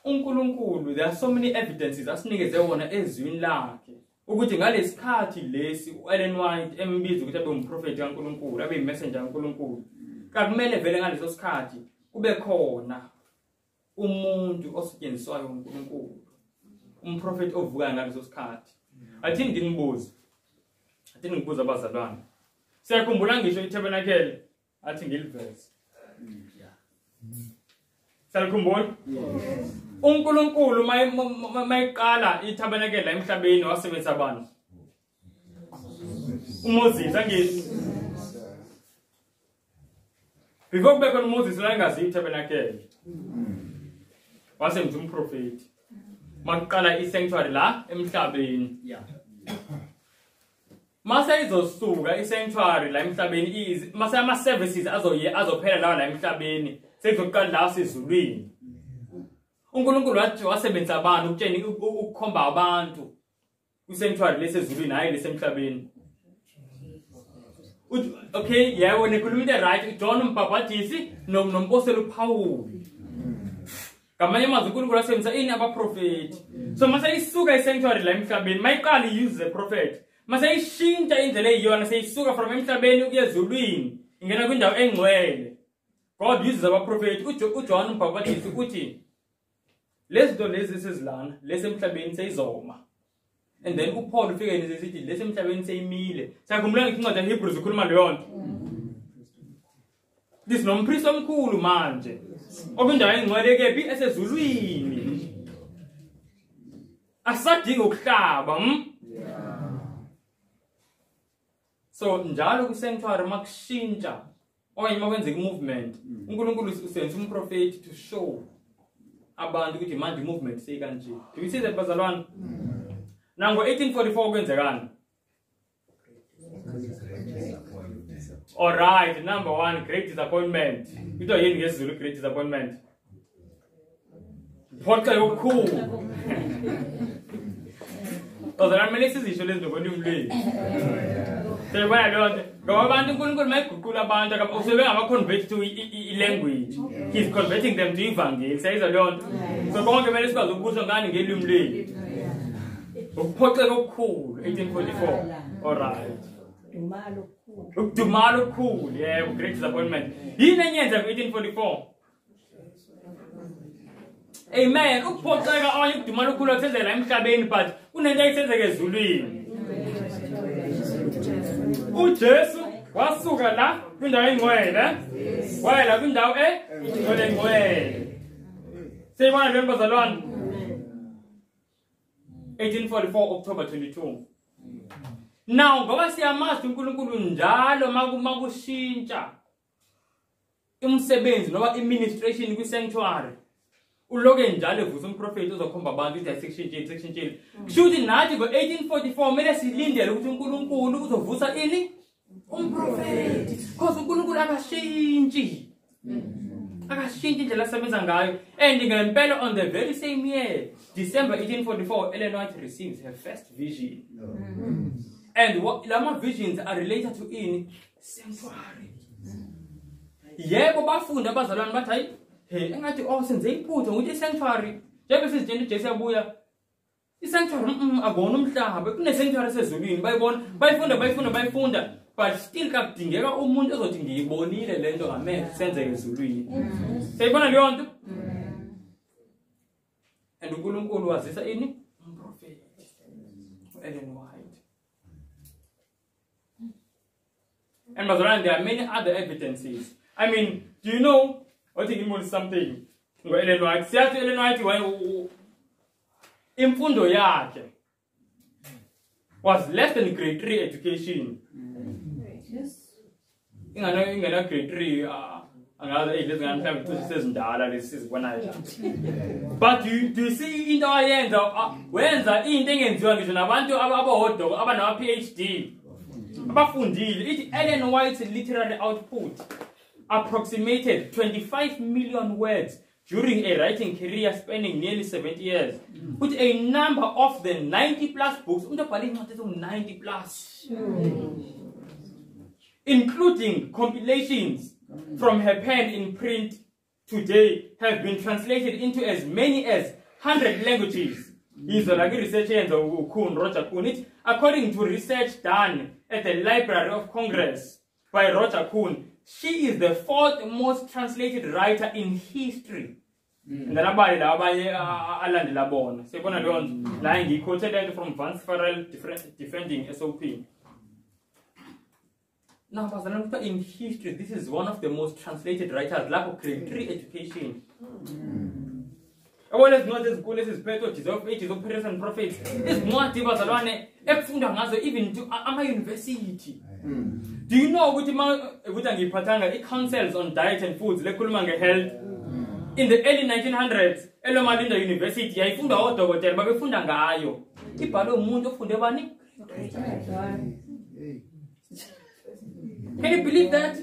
uNkulunkulu, there are so many evidences asinikeze wona ezwini lakhe ukuthi ngalesikhathi lesi uEllen White embiza ukuthi abe umprofeti kaNkulunkulu, abe imessenger kaNkulunkulu, kakumele vele ngaleso sikhathi kube khona umuntu osetshenziswayo uNkulunkulu, umprofeti ovukayo ngaleso sikhathi. Athi ngibuza abazalwane, siyakhumbula ngisho iTabernacle athi ngiliveze. Siyakhumbula? uNkulunkulu mayiqala iTabernacle la emhlabeni wasebenzisa abantu. uMoses angithi before kube khona uMoses la engazi iTabernacle wasenza umprofeti maqala isanctuary la emhlabeni. Yeah. Mase izosuka isanctuary la emhlabeni mase ama services azophela la emhlabeni sekuzoqala la sezulwini. uNkulunkulu wathi wasebenzisa abantu ukutsheni ukukhomba abantu kwisanctuary lesezulwini hayi lesemhlabeni. Okay, yebo nekhuluma into right, John uMbhaphatisi nompostoli uPaul. Kamanye amazwi uNkulunkulu wasebenzisa ini abaprofeti. So mase isuka isanctuary la emhlabeni mayiqala use the prophet. Mase ishintsha indlela eyiyona seyisuka from emhlabeni ukuya ezulwini ingena kwindawo engcwele. God uses abaprofeti. uJohn uMbhaphatisi uthi lezinto lezi sezilana lesemhlabeni seyizoma. And then uPaul ufike nesithi lesemhlabeni seyimile. Sakhumbula ngithi incwadi yaHebrews ukhuluma leyo nto. This nompriest omkhulu manje. Okwindawo engcwele kephi esezulwini. Asadinga ukuhlaba, So njalo kwisanctuary makushintsha okanye makwenzeka movement, uNkulunkulu usenza umprofeti to show abantu ukuthi manje movement seyikanje. Do you see that bazalwane? Nango 1844 kwenzekani? All right, number 1, great disappointment. Into yini ngesiZulu great disappointment? Phoqa yokukhulu. Bazalwane mele sizisho lezi ngolimi lwethu. Sebona leyo nto. Ngoba abantu uNkulunkulu mayiguqula abantu usebe ngaba-convert to i-language. He's converting them to evangeli. Sayizwa leyo nto. So konke kumele sikwazi ukusho ngani ngelimi lwethu. Ukuphoxeka okukhulu 1844. All right. Ukudumala okukhulu. Yeah, great disappointment. Yini enyenza ku-1844? Amen. Ukuphoxeka okanye ukudumala okukhulu okusenzeka emhlabeni but kunento ayisenzeka ezulwini. uJesu wasuka la kwindawo engcwele waya la kwindawo engcwele. Seyibona le bazalwane 1844 October 22. Now ngoba siyamazi uNkulunkulu njalo makushintsha umsebenzi noba administration kwi-sanctuary uloke njalo evusa umprofeti ozokhomba abantu ukuthi asekushintshe. Kushuthi nathi ngo-1844 kumele silindele ukuthi uNkulunkulu uzovusa ini? Umprofeti. Because uNkulunkulu akashintshi. Akashintshi indlela asebenza ngayo. And ngempela on the very same year, December 1844, Ellen White receives her first vision. And lama visions are related to in sanctuary. Yebo bafunda abazalwane bathi hayi engathi senze iphutha ukuthi i-sanctuary njengoba sizitshela uJesu yabuya i-sanctuary akona umhlaba kune-sanctuary sezulwini bayifunda but still kakudingeka umuntu ozothi ngiyibonile lento ngamehlo senzeke ezulwini. Siyayibona leyo nto? And uNkulunkulu wazisa ini? Umprofeti Ellen White. And bazalwane, there are many other evidences. I mean, do you know what it means something? Ellen White, siyathi Ellen White imfundo yakhe was less than grade 3 education. Ingana grade 3 angazi lezingane mhlawumbe cishe sezindala lezi sizibonayo. But do you see into ayenza wenza into engenziwa ngisho nabantu abahodoko abanama PhD abafundile. Ithi Ellen White's literary output approximated 25 million words during a writing career spanning nearly 70 years, with a number of the 90 plus books, 90 plus, including compilations from her pen in print today, have been translated into as many as 100 languages. He's a researcher Roger Kuhn. According to research done at the Library of Congress by Roger Kuhn, she is the 4th most translated writer in history. And then he quoted from Vance Farrell defending SOP. Now, in history, this is one of the most translated writers. Lack of education. Well, as not as good as his pathologies of ages of parents and prophets. It's not even to a university. Do you know what it councils on diet and foods? Health. In the early 1900s, Elomalinda University, I found out about it, but we found Gayo. Can you believe that?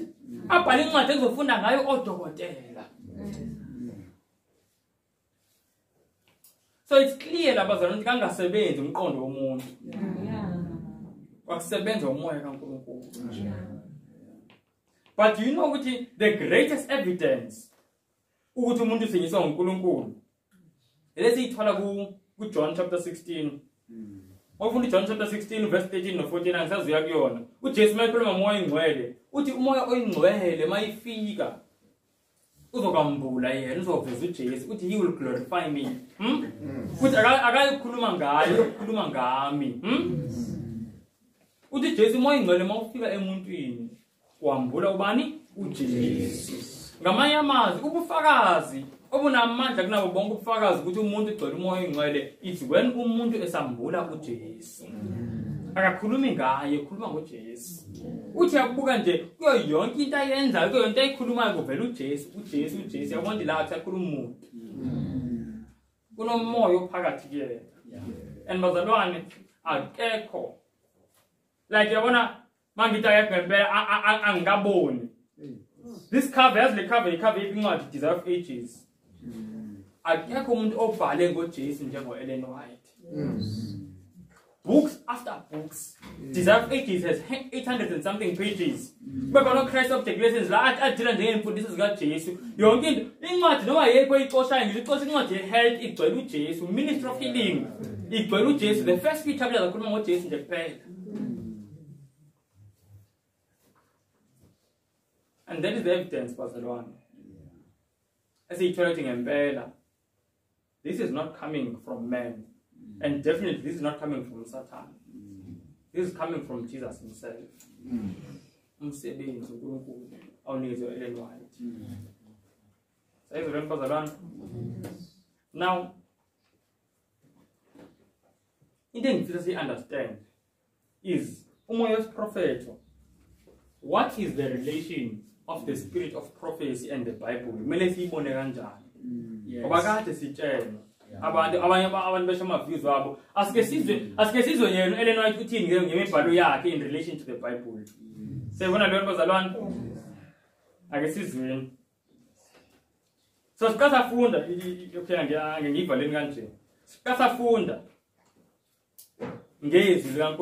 So it's clear that but do you know what is the greatest evidence? Let's see John chapter 16. John chapter 16, verse 13 or 14, and says, which is my problem, which is more my figure. Which he will glorify me. Which I Kulumangami. Which is more in the figure a mountain. Wambula Bani, which is Gamaya Maz, Ubufagazi, Obunamanta, now Bongo Fagas, good to Monte Tolmo, it's when Umuntu is Sambula, which is Akuluminga, Kuluma, which is which are Bugante, go young Italians, I go and take Kuluma go Veluches, which is, I want the large Akulumu. Uno more Pagati, and Mazalone, a echo. Like Yavana, Mangita, and Gabon. This cover has the cover not deserve ages. I can't come over languages in general, Ellen White. Books after books. Deserve ages has 800 and something pages. But on Christ object lessons, I didn't put this is got chase. You're getting much no I equate caution, because it's not a health equal to chase, minister of healing. Equal to chase, the first few chapters of Kurma chase in the pen. And that is the evidence, Pastor One. As he tolerating and Bella. This is not coming from man. And definitely this is not coming from Satan. This is coming from Jesus himself. Now, in the we understand is Umoya's prophet. What is the relation of the spirit of prophecy and the Bible? In relation to the Bible. Say when I learn was alone, I guess it's win. So Scasa Funda, you can give a linganche. Scasa Funda. Yes, go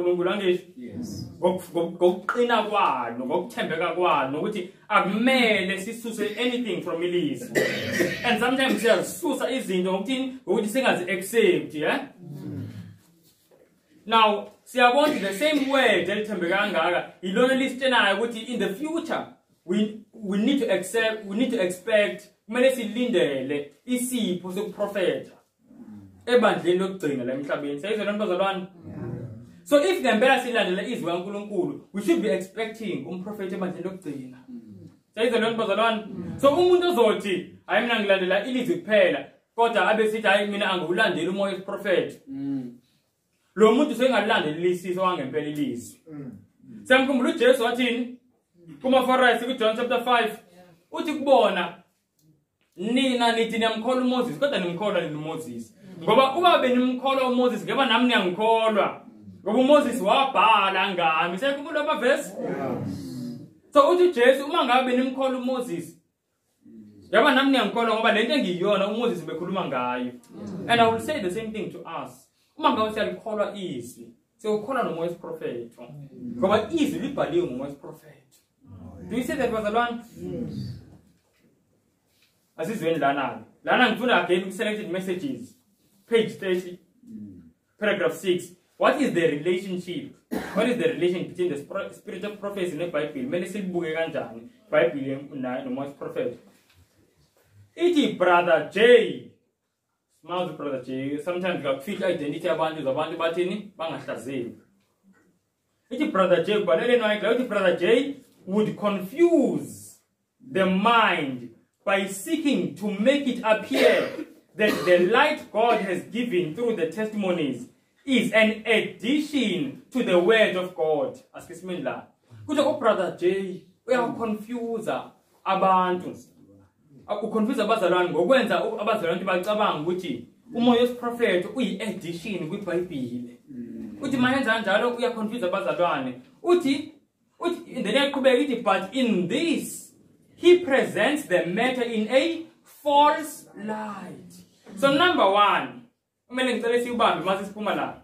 in a word, no go temper one, no witty, a man, let's say anything from Elise. And sometimes there's Susa is in the thing, we sing as except, yeah? Now, see, I want the same way, Del Temperanga, you don't listen, I would in the future, we need to accept, we need to expect, Melissa Linde, isi, prophet. Eban, they look to let me say the numbers are one. So if the embarrassing land is one, we should be expecting prophet Eban, they look to say the numbers are one. So Umundo Zoti, I'm not glad that it is a pair. Kota Abesita, I mean, Angulan, the Lumo prophet. Lomu to sing a land, at least is one and belly lease. Some come riches, what in? Come for us, John chapter 5. Utikbona Nina Nitinam call Moses, got an call in Moses. Goba been call Moses, give an amnian call. Go Moses, Wapa, Langa, I said, good verse. So uthi Jesu uma ngabe nimkhola uMoses. Yaba nami ngiyangikholwa ngoba lento engiyiyona uMoses bekhuluma ngayo. And I will say the same thing to us. Uma ngabe siyakholwa izwi, siyokholwa noMoses prophet. Ngoba izwi libhaliwe ngoMoses prophet. Do you see that bazalwane? Yes. Asizweni lana. Lana ngifuna again selected messages. Page 30. Paragraph 6. What is the relationship? What is the relation between the spirit of prophecy in the Bible? Mele sibuke kanjani Bible noMoses prophet. Iti brother J. Smiles brother J. Sometimes got fake identity abantu bathini bangahlazeki. Iti brother J balele no iti brother J would confuse the mind by seeking to make it appear that the light God has given through the testimonies is an addition to the word of God. Askismin la. Kuja brother J, we are confuse abantu. Ukonfuse abazalwane ngokwenza abazalwane bacabanga ukuthi umoya wesiprophet uyi-addition kwiBhayibhile. Uthi mayenza njalo uyaconfuse abazalwane. Uthi then yaqhubeka ithi but in this he presents the matter in a false light. So number 1, umele ngicela siubambe mase siphuma la.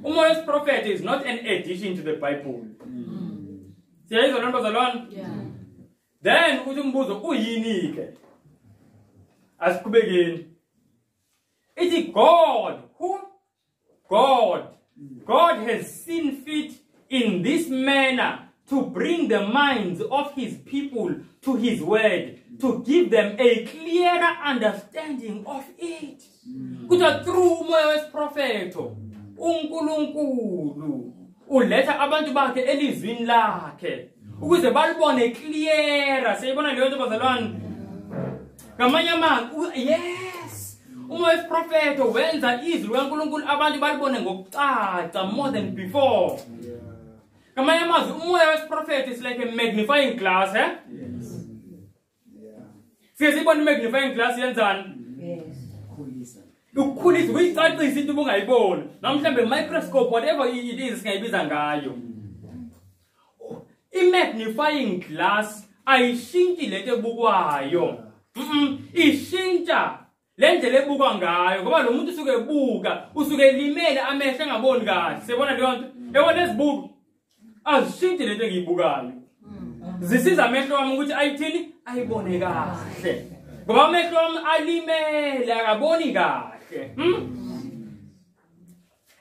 Umoya wesiprophet is not an addition to the Bible. Siyayizwa lento bazalwane? Yeah. Then uthi umbuzo uyini ke? Asiqhubekeni. Ithi God, who? God has seen fit in this manner to bring the minds of his people to his word, to give them a clearer understanding of it. Kuja through umoya wesipropheto, uNkulunkulu uletha abantu bakhe elizwini lakhe ukuze balibone clearer. Siyibona leyo nto bazalwane? Ngamanye amazwi, yes, umoya wesipropheto wenza izwi likaNkulunkulu abantu balibone ngokucaca more than before. Ngamanye amazwi, umoya wesipropheto is like a magnifying glass, eh? Yes. Siyazibona i-magnifying glass yenzani? Yes. Ukukhulisa uyicacisa into ubungayiboni. Namhlanje microscope whatever it is singayibiza ngayo. I-magnifying glass ayishintshi lento ebukwayo. Ishintsha le ndlela ebukwa ngayo ngoba lo muntu usuke ebuka, usuke elimele amehlo engaboni kahle. Sibona leyo nto. Yabona esibuku. Azishintshi lento engiyibukayo. Zisiza amehlo wami ukuthi ayithini ayibone kahle. Ngoba amehlo wami alimele akaboni kahle.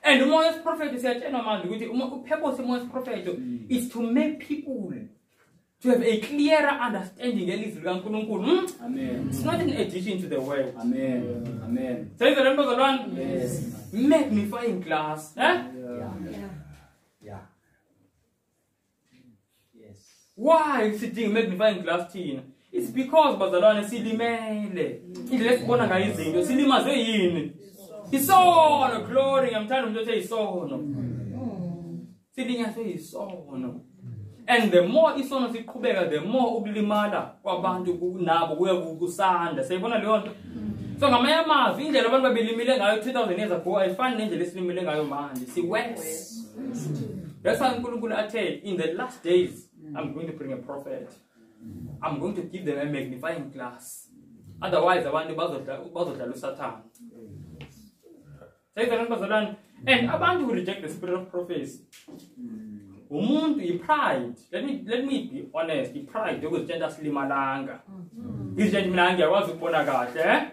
And umoya wesipropheto siyatshena manje ukuthi upurpose umoya wesipropheto is to make people to have a clearer understanding elizwi likaNkulunkulu. Amen. It's not an addition to the word. Amen. Amen. Say the number one. Yes. Magnifying glass. Eh? Yeah. Yes. Why is it magnifying glass teen? It's because bazalwane silimele. Indlela esibona ngayo izinto silimazwe yini? Isono, glory, ngiyamthanda umuntu othi isono. Silinyazwe isono. And the more isono siqhubeka, the more ukulimala kwabantu nabo kuya kusanda. Siyibona leyo nto? So ngamanye amazwi indlela abantu babelimile ngayo 2000 years ago ayifani nendlela esilimile ngayo manje. Siwes. That's why uNkulunkulu athe in the last days I'm going to bring a prophet. I'm going to give them a magnifying glass. Otherwise abantu bazodlala uSatan. And abantu who reject the spirit of prophecy. Umuntu pride. Let me be honest. Pride ukuzitshela silimalanga. Izitshela mina ngiyakwazi ukubona kahle, eh?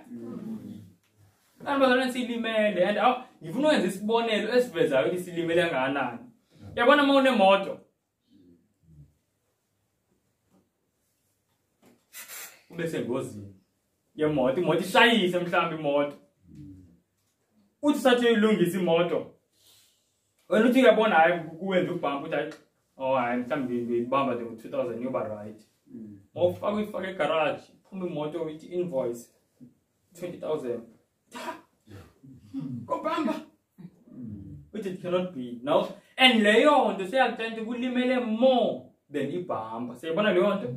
Abantu silimele and ngifuna ukwenza isibonelo esivezayo ukuthi silimele kangakanani. Yabona uma unemoto. Ubese ngozini. Imoto ishayise mhlawumbe imoto. Uthi sathi uyilungisa imoto. Wena uthi uyabona hayi kuwenza ubhampa uthi hayi hayi mhlawumbe ngibamba the 2000 yoba right. Ufaka egarage, phuma imoto with invoice 20,000. Go bamba. Which it cannot be. Now, and leyo nto seyakutshela kulimele more than ibhampa. Siyabona leyo nto?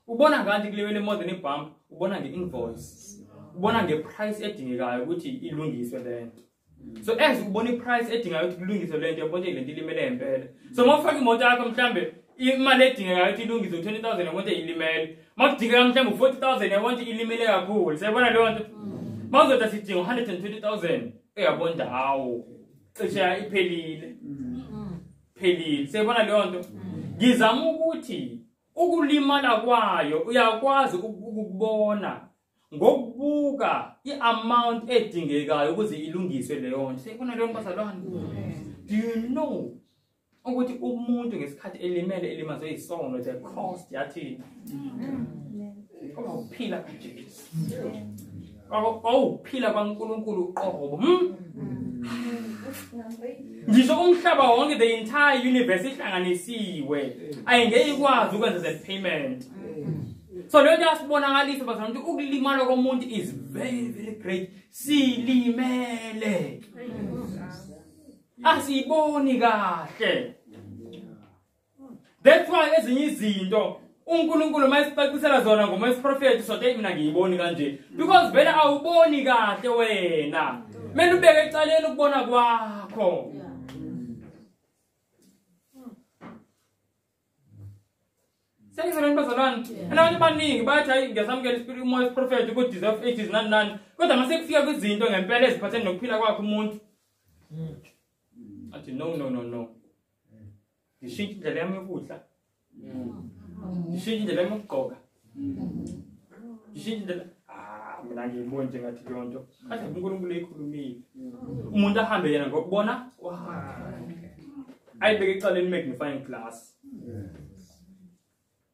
Ubona ngathi kulimele more than ibhampa, ubona nge-invoice. Ubona nge-price edingekayo ukuthi ilungiswe lento. So as ubona i-price edingayo ukuthi kulungiswe lento, yabona lento ilimele ngempela. So uma ufaka imoto yakho mhlambe imali edingeka ukuthi ilungise 20,000 yabona ilimele makudingeka mhlawumbe 40,000 yabona ilimele kakhulu sayibona leyo nto mawuzothi sidinga 120,000 uyabona hawo cishe iphelile sayibona leyo nto ngizama ukuthi ukulimala kwayo uyakwazi ukubona ngokubuka iamount edingekayo ukuze ilungiswe leyo nto sayibona leyo bazalwane do you know ukuthi umuntu ngesikhathi elimazwe isono the cost yathini ukuphila kaJesu ukuphila kwaNkulunkulu uqobo ngisho umhlaba wonke the entire universe ihlanganisiwe ayingeke ikwazi ukwenza that payment so leyo yasibonakaliswa bazalwane ukuthi ukulimala komuntu is very very great silimele asiboni kahle that's why ezinye izinto uNkulunkulu mayisicacisela zona ngomasiprofeti sote mina ngiyiboni kanje because vele awuboni kahle wena mele ubeke ecaleni ukubona kwakho Sengizolani bazalwane abantu abaningi bathi hayi ngiyasamukela ispirit umoya prophet ku deserve it is none kodwa mase kufika kwizinto ngempela eziphathene nokuphila kwakhe umuntu athi no ngishintshe indlela yami yokudla ngishintshe indlela yami yokugqoka ngishintshe indlela mina ngiyibona nje ngathi leyo nto kade uNkulunkulu eyikhulumile umuntu ahambe yena ngokubona ayibeke ecaleni magnifying glass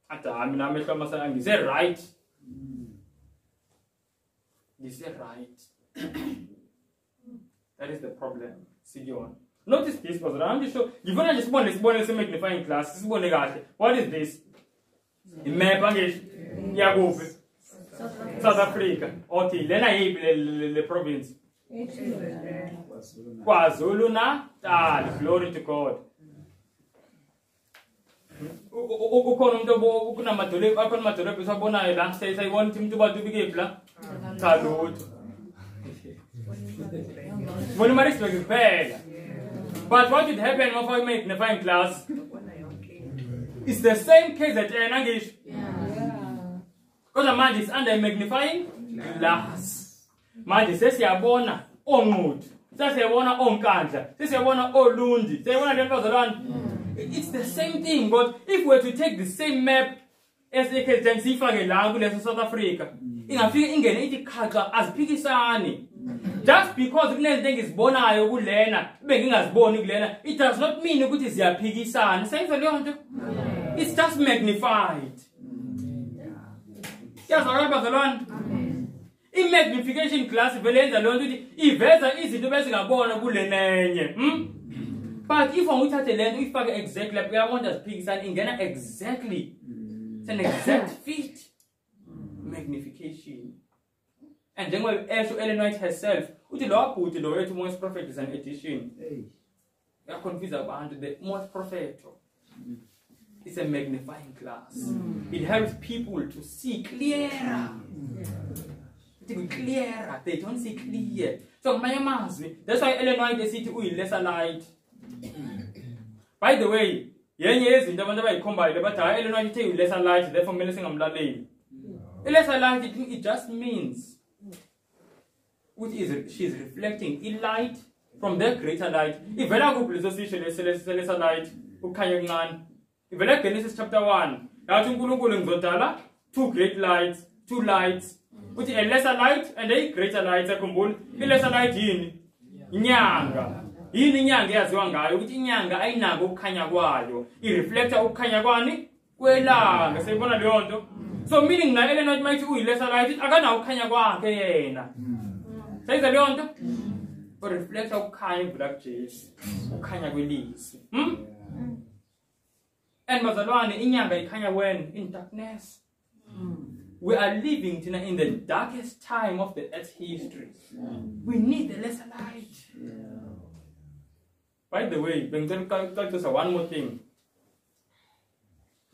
ata mina amehlo amasana ngise right that is the problem siyona notice this because I'm just sure ngifuna nje sibone se magnifying glass sibone kahle what is this imap angisho yakuphi South Africa okay lena yipi le province KwaZulu Natal glory to God ukhona umuntu kunamadolobha akhona amadolobha esabonayo la sayibona umuntu bathu bikephi la cha lutho bona mari siphela but what would happen if I make magnifying glass it's the same case that angisho kodwa manje is under magnifying glass manje sesiyabona onquthu sesiyabona onkandla sesiyabona olundi siyabona le bazalwane it's the same thing but if we were to take the same map as the case sifake la kuleso South Africa ingafika ingene ithi khaxa aziphikisani just because kunezinto engizibonayo kulena bengingaziboni kulena it does not mean ukuthi ziyaphikisana sayizwa leyo nto it's just magnified yazakala bazalwane i-magnification glass vele yenza leyo nto ukuthi iveza izinto bezingabona kulenenye but if unguthathe lento ifake exactly lapho uyabona ziphikisana ingena exactly it's an exact fit magnification and njengoba esho Ellen White herself uthi lo bhuti lo wethu most prophet is an addition confuse abantu the most prophet is a magnifying glass it helps people to see clearer clearer they don't see clear so ngamanye amazwi that's why Ellen White esithi uyi lesser light by the way yenye yezinto abantu abayikhombayo bathi hayi Ellen White uyi lesser light therefore kumele singamlaleli lesser light it just means which she's reflecting in light from the greater light ivela kuphi leso sisho lesser light ukukhanya okuncane ivela Genesis chapter 1 yathi uNkulunkulu ngizodala two lights uthi a lesser light and a greater light akhumbula i lesser light yini inyanga yini inyanga eyaziwa ngayo ukuthi inyanga ayinako ukukhanya kwayo ireflector ukukhanya kwani kwelanga siyibona leyo nto so meaning na Ellen White mayithi uyi lesser light akanawo ukukhanya kwakhe yena sayizwa leyo nto or reflector ukukhanya black Jesu ukukhanya kwelizwi and bazalwane inyanga ikhanya when in darkness we are living in the darkest time of the earth's history we need the lesser light by the way bengicela one more thing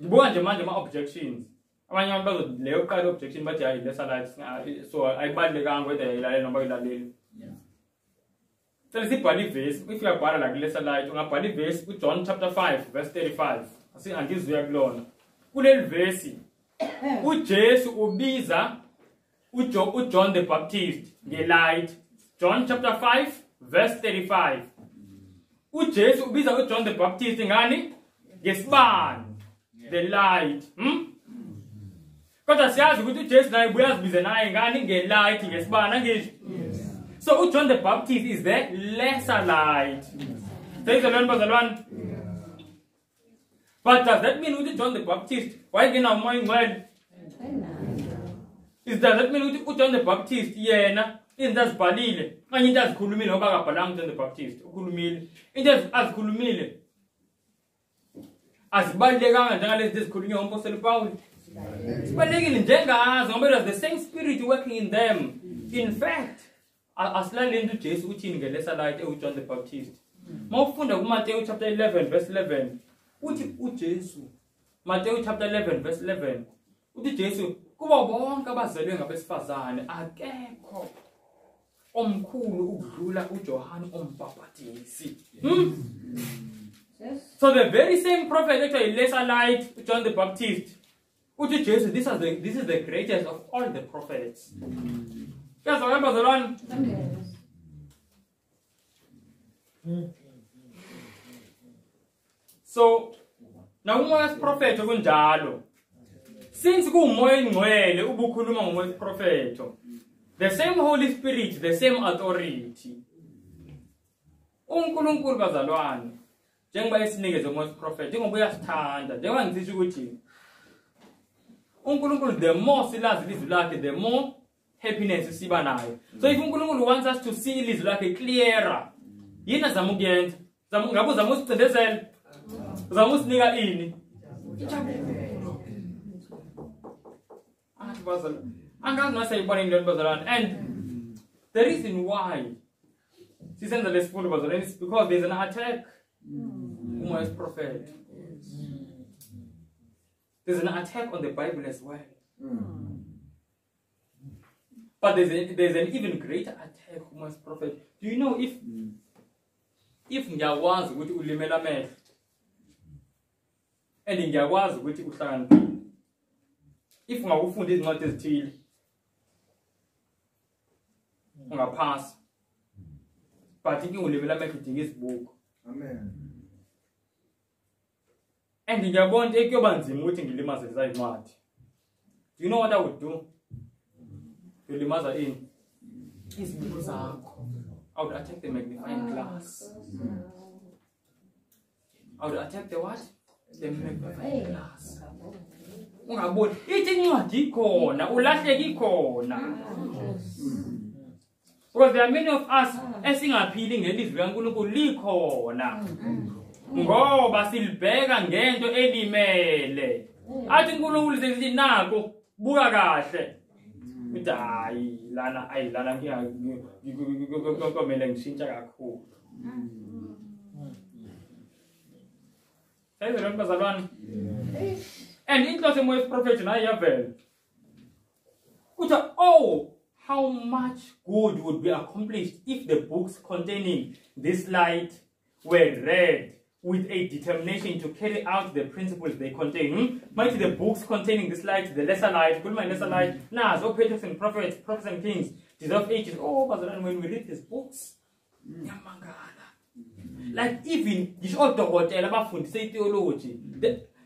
ngibuka nje manje ama-objections abanye abantu bazoleyo kuqala objection bathi hayi lesser light so ayibalulekanga whether ilaleli noma ilaleli so sibhala ivesi if uyabhala la ku lesser light ungabhala ivesi kuJohn chapter 5 verse 35 Angizuya kulona. Kuleli verse uJesu ubiza uJohn the Baptist nge-light. John chapter 5 verse 35. uJesu ubiza uJohn the Baptist ngani? Ngesibani. The light. Kodwa siyazi ukuthi uJesu naye uyazibiza naye ngani? Nge-light, ngesibani ngisho. So uJohn the Baptist is the lesser light. Thanks a lot, bazalwane. But does that mean with John the Baptist? Why can I mind well? Does that mean with John the Baptist? Yeah, na. In that balile. And in that kulumile, oba kapalang John the Baptist. Kulumile. In that as kulumile. As balile kanga this kulumile Apostle Paul. Balile njenga as the same spirit working in them. In fact, as landing into Jesus, which in the lesser light with John the Baptist. Mawufunda kuMateyu chapter 11 verse 11. Uthi uJesu Matthew chapter 11 verse 11 uthi Jesu kuba bonke abazelwe ngabesifazane akekho omkhulu ukudlula uJohane ombhaphatisi. So the very same prophet actually lesser light John the Baptist uthi Jesu this is the greatest of all the prophets. Yes, remember the one. So now umoya prophet okunjalo. Since kumoya engcwele ubukhuluma ngomoya prophet. The same Holy Spirit, the same authority. uNkulunkulu bazalwane njengoba esinikeze umoya prophet njengoba uyasithanda njengoba ngisho ukuthi uNkulunkulu the more silazi ilizwi lakhe the more happiness siba nayo. So if uNkulunkulu wants us to see ilizwi lakhe clearer yini azama ukuyenza ngabe uzama usicindezela uzama usinika ini angazi masayibona into bazalwane. And the reason why sisenza lesifundo bazalwane is because there's an attack umoya prophet. There's an attack on the Bible as well. But there's an even greater attack umoya prophet. Do you know if ngiyakwazi ukuthi ulimela amehlo and ngiyakwazi ukuthi uhlakaniphile if ungakufunda izincwadi ezithile ungaphasa but inkinga ulimela amehlo udinga isibuko. Amen. And ngiyabona ukuthi kuyoba nzima ukuthi ngilimaze lezi zincwadi. Do you know what I would do? Ngilimaza ini izibuko zakho. I would attack the magnifying glass. I would attack the what? The magnifying glass. Ungaboni ithi incwadi ikhona ulahleki ikhona. Because there are many of us esingaphili ngelizwi kaNkulunkulu likhona. Ngoba silibheka ngento elimele. Athi uNkulunkulu sethi nako buka kahle. Uthi hayi lana ngiyamele ngishintsha kakhulu. Sayizwe bazalwane. And inhloso yomoya prophet nayo yavela. Uthi oh how much good would be accomplished if the books containing this light were read with a determination to carry out the principles they contain. Might the books containing this light, the lesser light, lesser light, so prophets and prophets and kings, deserve ages. Oh, but when we read these books, like even this author hotel about theology,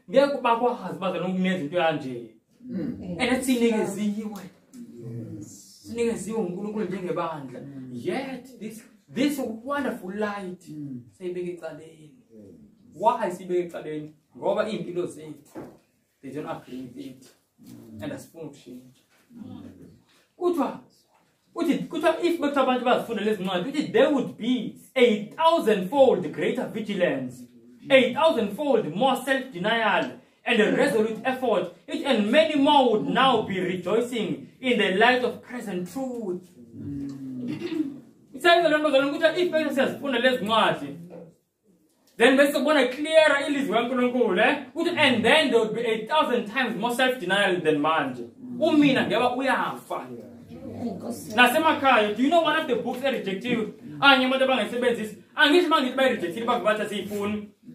they're about husband and owners into Angie. And that's yet this wonderful light say big why is he big excited? Robert in below say they don't agree with it. And that's full of change. If there would be 1,000-fold greater vigilance, 8,000-fold more self-denial, and a resolute effort, and many more would now be rejoicing in the light of present truth. It says the numbers if person says, then we want to clear and then there would be 1,000 times more self-denial than man. Do you know one of the books that reject you?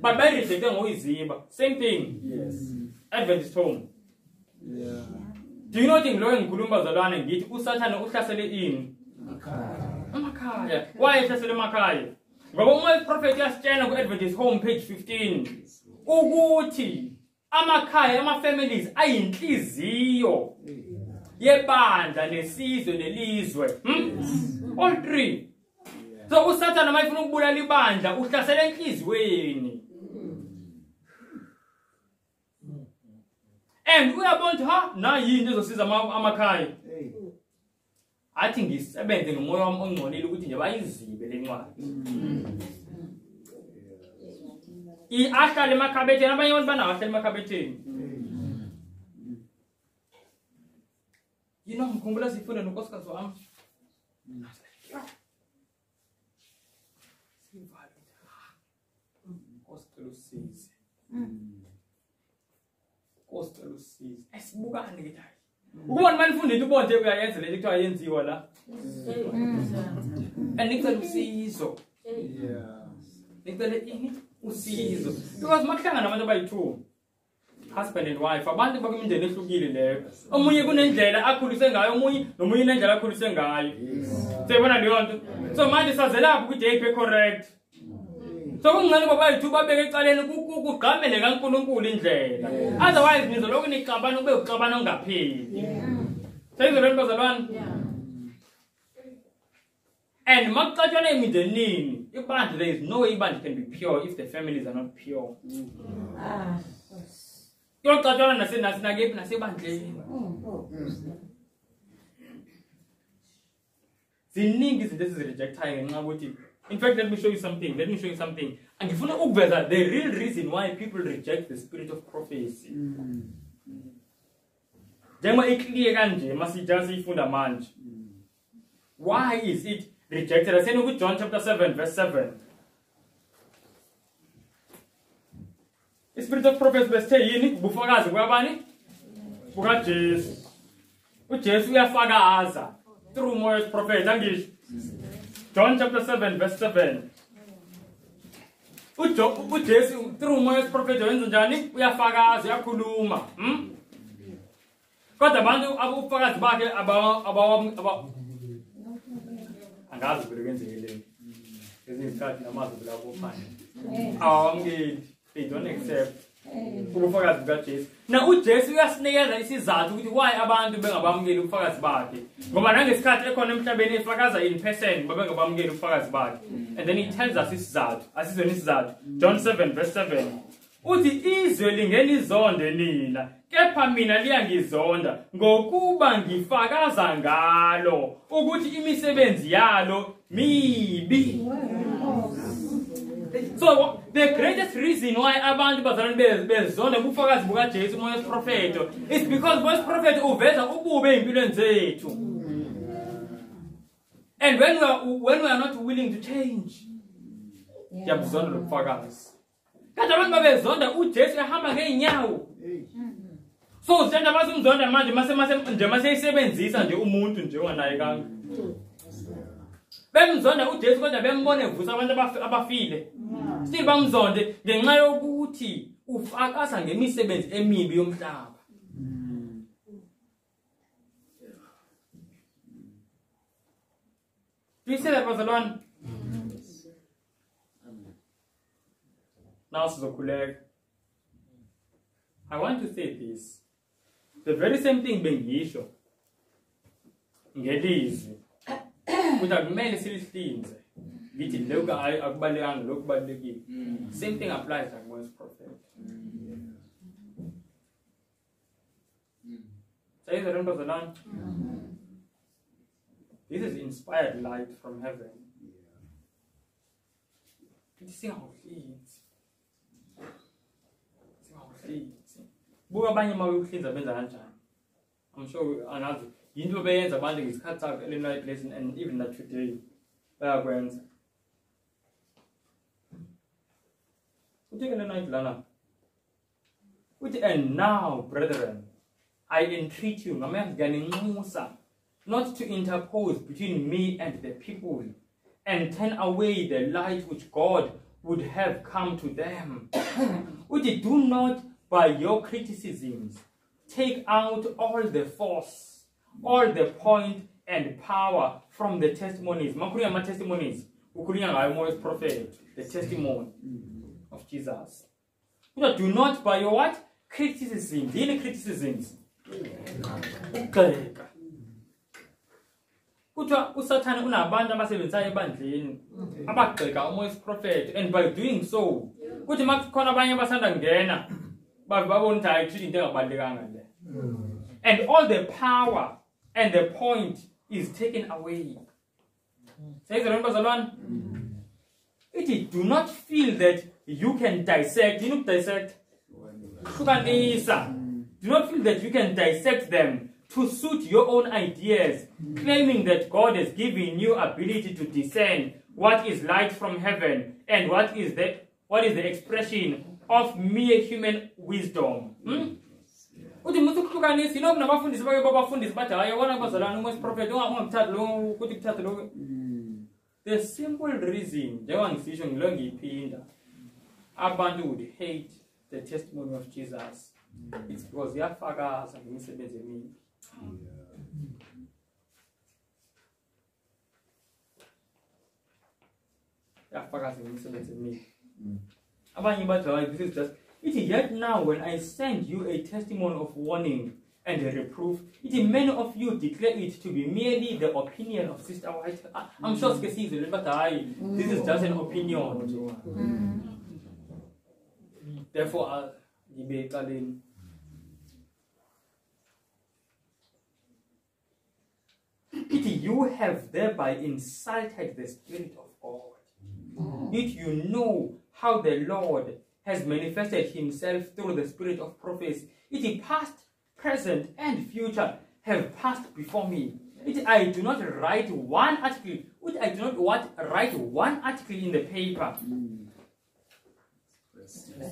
but by rejecting ngoyiziba. Same thing. Yes. Adventist home. Yeah. Do you know thing lo engikhuluma bazalwane ngithi uSathane uhlasele ini? Amakhaya. Why ehlasele emakhaya? Ngoba uma iprofeti yasitshela ku-Adventist home page 15 ukuthi amakhaya ama-families ayinhliziyo yebandla nesizwe nelizwe. All three. So uSathane uma efuna ukubulala ibandla uhlasela enhlizweni. And uyabona ha na yini ezosiza amakhaya. Athi ngisebenze ngomoya wami ongcolile ukuthi nje bayizibe lencwadi. Ahlale emakhabetheni abanye abantu banawo ahlale emakhabetheni. Yino ngikhumbula sifunda nonkosikazi wami. Kosicela usize. Esibukane ke hayi. Ukubona manifundile ubonje uyayenza le kuthiwa yenziwa la. Anicela usizo. Yeah. Nicela ini usizo. Because makuhlangana abantu abayi2, husband and wife, abantu bakumindeni ehlukile leyo. Omunye kunendlela akhulise ngayo, omunye nomunye inendlela akhulise ngayo. Siyabona leyo nto. So manje sazelapha ukuthi hey be correct. So kungani babayi2 babeke ecaleni kugqamele kaNkulunkulu indlela. Otherwise nizoloku nixabana ube uxabana ongapheli. Sayizolweni bazalwane. And makuxatshana emindenini, ibandla, there is no way ibandla can be pure if the families are not pure. Yoxatshana nasinakephi nasebandleni. Ziningi izinto ezirejectayo ngenxa ukuthi. In fact, let me show you something. And if you know the real reason why people reject the spirit of prophecy. Why is it rejected? I say no, John chapter 7, verse 7. The spirit of prophecy was saying, bufakazi kwabani? Buka Jesu. uJesu uyafakaza through Moya's prophet. Angisho John chapter 7 verse 7. uJesu through Moya's prophet wenza njani? Uyafakaza, uyakhuluma. Kodwa abantu abufakazi bakhe angazi ukuthi kwenzekile. Ezinye izikhathi namazwi bila kufana. Awamngeli, they don't accept ubufakazi bukaJesu. Na uJesu uyasinikeza isizathu ukuthi why abantu bengabamukeli ubufakazi bakhe. Ngoba nangesikhathi ekhona emhlabeni efakaza in person babengabamukeli ubufakazi bakhe. And then he tells us isizathu. Asizweni isizathu. John 7 verse 7. Uthi izwe lingenizonde nina, kepha mina liyangizonda ngokuba ngifakaza ngalo ukuthi imisebenzi yalo mibi. So the greatest reason why abantu bazalwane bezonda ubufakazi bukaJesu Moya's prophet is because Moya's prophet uveza ubube empilweni zethu. And when we are not willing to change, yabuzonda lobufakazi. Kade abantu babezonda uJesu ehamba ngeenyawo. So sithanda basumzonda manje mase isebenzisa nje umuntu nje onganaye kanga. Bemzonda uJesu kodwa bembone evusa abantu abafile. Still bamzonde ngenxa yokuthi ufakaza ngemisebenzi emibi yomhlaba. Please that bazalwane. Now sizokhuleka. I want to say this. The very same thing bengisho ngelizwi ukuthi akumele silihlinze ngithi lokho akubalekanga lokho kubalekile. Same thing applies like Moya's prophet. Say the remember the line. This is inspired light from heaven. Sing our feet. Buka abanye mawuhlinza benza kanjani. I'm sure angazi into beyenza abantu ngesikhathi sakhe night lesson and even that today bayakwenza. Uthi ke night lana. Uthi and now brethren I entreat you ngamenzganisha not to interpose between me and the people and turn away the light which God would have come to them. Uthi, do not by your criticisms take out all the force, all the point and power from the testimonies. Makuria ma testimonies. Ukuria ngayo Moses prophet, the testimony of Jesus. Do not by your what? Criticisms. Any criticisms. Ukugxeka. Kuthiwa uSathane unabantu abasebenzayo ebandleni abagxeka uMoses prophet, and by doing so kuthi makukhona abanye abasanda ngena babona ukuthi ayithithi into engabalekanga le, and all the power and the point is taken away. Says the bazalwane, it do not feel that you can dissect. You know, dissect. Do not feel that you can dissect them to suit your own ideas, claiming that God has given you ability to discern what is light from heaven and what is the expression of mere human wisdom. The simple reason abantu would hate the testimony of Jesus, it's because yafakaza ngemisebenzi emibi. Yafakaza ngemisebenzi emibi. Abanye bathi this is just it. Yet now when I send you a testimony of warning and a reproof, many of you declare it to be merely the opinion of Sister White. I'm sure this is just an opinion. Therefore, you have thereby insulted the Spirit of God. You know how the Lord has manifested himself through the spirit of prophecy. Past, present, and future have passed before me. I do not write one article. I do not write one article in the paper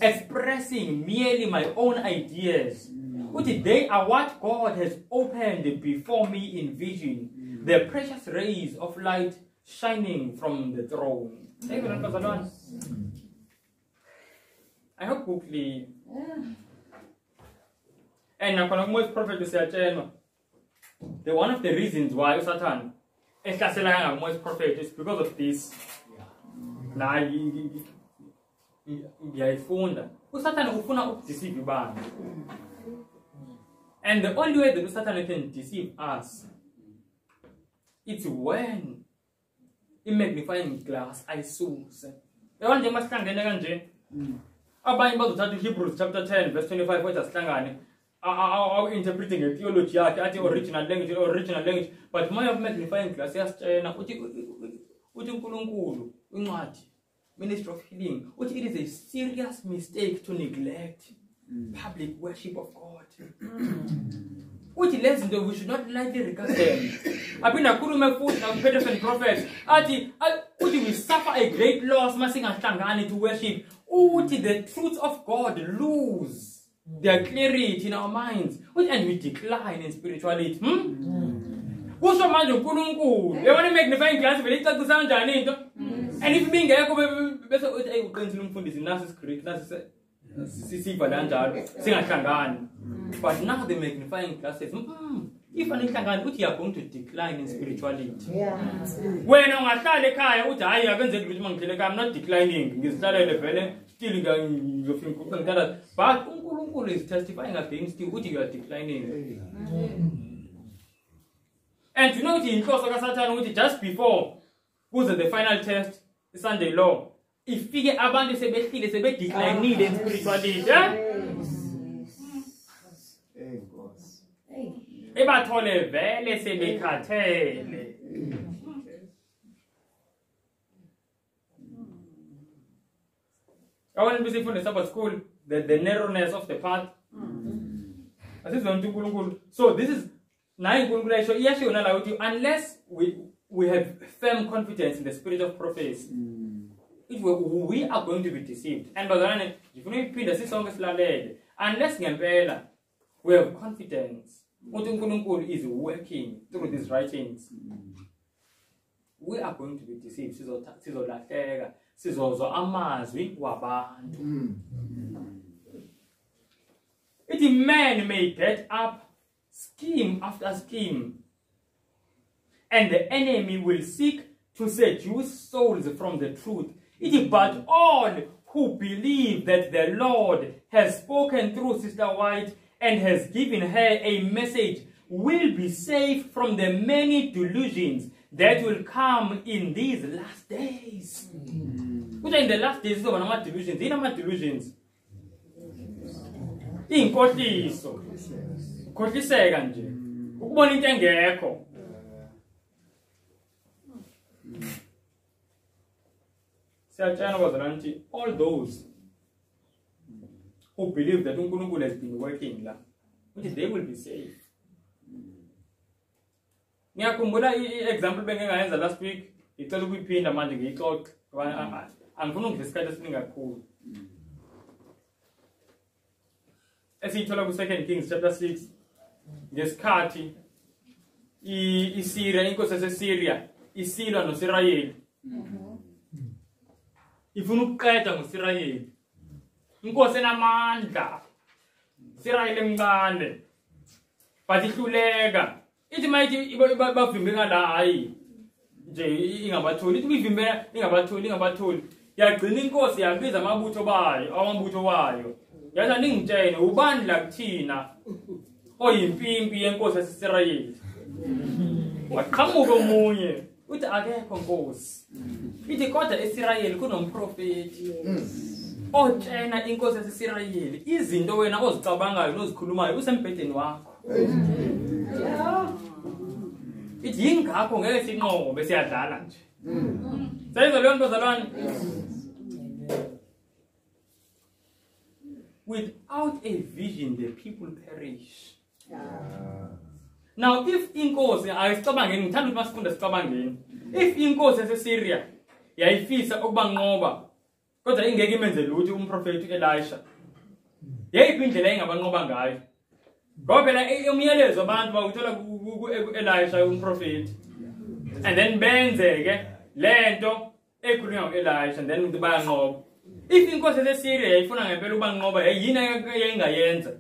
expressing merely my own ideas. They are what God has opened before me in vision, the precious rays of light shining from the throne. I hope quickly. And now, most prophet said, one of the reasons why Satan is most prophet is because of this. Now, Satan will deceive you. And the only way that Satan can deceive us, it's when in magnifying glass I saw. Hebrews chapter 10 verse 25 interpreting a theology original language, but my of magnifying glass ministry of healing, it is a serious mistake to neglect public worship of God. Which lessons we should not lightly regard them. I've been a kurume food now prophets and prophets. We suffer a great loss, massing and tangani to worship. The truth of God lose their clarity in our minds, and we decline in spirituality. Who's your man? You want to magnify glass, to sound and if being but now the magnifying glass says, if you are going to decline in spirituality. When I'm not declining, but Uncle is testifying against you, you are declining. And you know, in course of Satan, just before was the final test, the Sunday law. If figure abandon is a bit declining in spirituality. Ebatole vele sebekhathele. I want to be from the Sabbath school, the narrowness of the path. So this is unless we have firm confidence in the spirit of prophecy, we are going to be deceived. And by if we repeat the 6 songs unless we have confidence Unkulunkulu is working through these writings, we are going to be deceived. sizozwa amazwi wabantu. Ithi man may get up scheme after scheme, and the enemy will seek to seduce souls from the truth. But all who believe that the Lord has spoken through Sister White and has given her a message will be safe from the many delusions that will come in these last days. Which in the last days, there are delusions. There are delusions. Inkohliso. Khohliseka nje. Ukubona into engekho. All those who believe that uNkulunkulu has been working la, they will be safe. Ngiyakhumbula i-example bengingayenza last week, ngicela ukuyiphinda manje ngiyixoxe. Angifuni ukudla isikhathi esiningi kakhulu. Esiyithola ku-2 Kings chapter 6, ngesikhathi iSyria, inkosi yaseSyria, isilwa noSirayeli. Ifuna ukuqeda ngoSirayeli. Inkosi enamandla. Isirayeli emncane. But ihluleka. Ithi mayithi bavimbe ngala hayi. Nje ingabatholi. Ithi bivimbela ingabatholi. Yagcina inkosi yabiza amabutho wayo. Yathi ningitshene ubani la kuthina oyimpimpi yenkosi yaseSirayeli. Waqhamuka omunye. Uthi akekho nkosi. Ithi kodwa eSirayeli kunomprofeti. Otshena inkosi yaseSirayeli izinto wena ozicabangayo nozikhulumayo usembhedeni wakho. Ithi yingakho ngeke sinqobe siyadlala nje. Sayizwa leyo nto bazalwane? Without a vision the people perish. Now if inkosi ayisicabangeni, ngithanda ukuthi masifunda sicabangeni. If inkosi yaseSyria yayifisa ukubanqoba kodwa ingeke imenze lutho umprofeti Elisha, yeyiphi indlela engabanqoba ngayo? Ngoba phela umyalezo abantu bawuthola ku-Elisha umprofeti, and then benzeke lento ekhulunywa ngo-Elisha, and then bayanqoba. If inkosi yaseSyria yayifuna ngempela ukubanqoba, yini yayingayenza?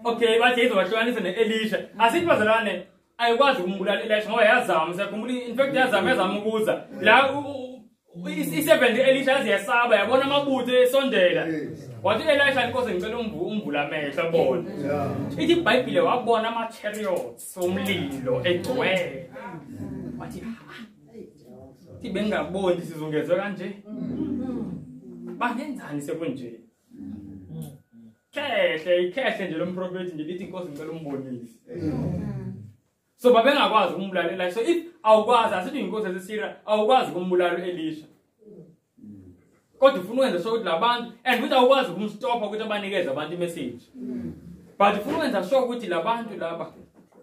Okay, bathi izobahlukanisa ne-Elisha. Asithi bazalwane ayikwazi ukumbulala Elisha ngoba yazama, siyakhumbula in fact yazama ukuza. La i-7 Elisha yaziyasaba yabona amabutho esondela. Wathi Elisha inkosi ngicela umvula amehlo abone. Ithi iBhayibhile wabona ama-chariots omlilo egcwele. Wathi thi bengaboni sizungezwe kanje. Bangenzani sekunje? Khehle nje lo mprofeti nje lithi inkosi ngicela umbonise. So babengakwazi ukumbulala Elisha. So if awukwazi, asithi inkosi yaseSyria awukwazi ukumbulala Elisha. Kodwa ufuna ukwenza sure ukuthi labantu and ukuthi awukwazi ukumstopha ukuthi abanikeze abantu imessage. But ufuna ukwenza sure ukuthi labantu laba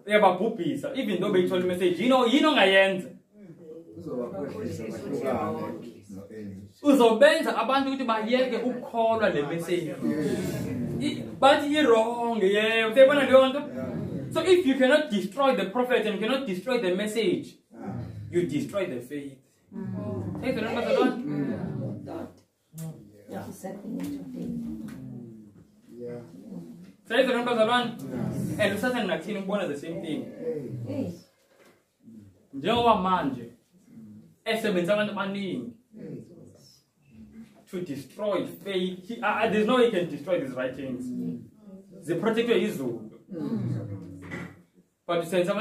uyababhubhisa even though beyithola imessage. Yini ongayenza? Uzobenza abantu ukuthi bayeke ukukholwa le message. But you're wrong, yeah. So if you cannot destroy the prophet and you cannot destroy the message, you destroy the faith. Take the number Say the number one. And Satan and Akin one are the same thing. Jehovah manje. To destroy faith. There's no way he can destroy these writings. The protector is Zulu. But it says to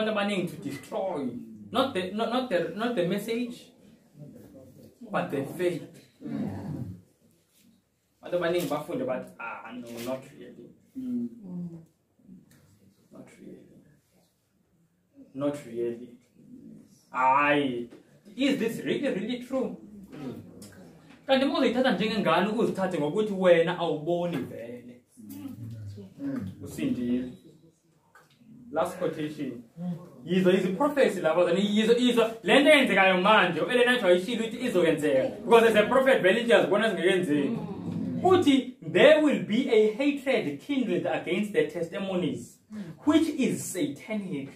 destroy not the message, but the faith. But no, not really. Not really. Is this really true? Kanti uma uzithatha njengengane ukuzithathe ngokuthi wena awuboni vele. Usindile. Last quotation. Yizo prophecy lapho yizo lento eyenzekayo manje uElena wayishilo ukuthi izokwenzeka because as a prophet vele into yazibona zingekenzeki. Uthi there will be a hatred kindled against the testimonies which is satanic.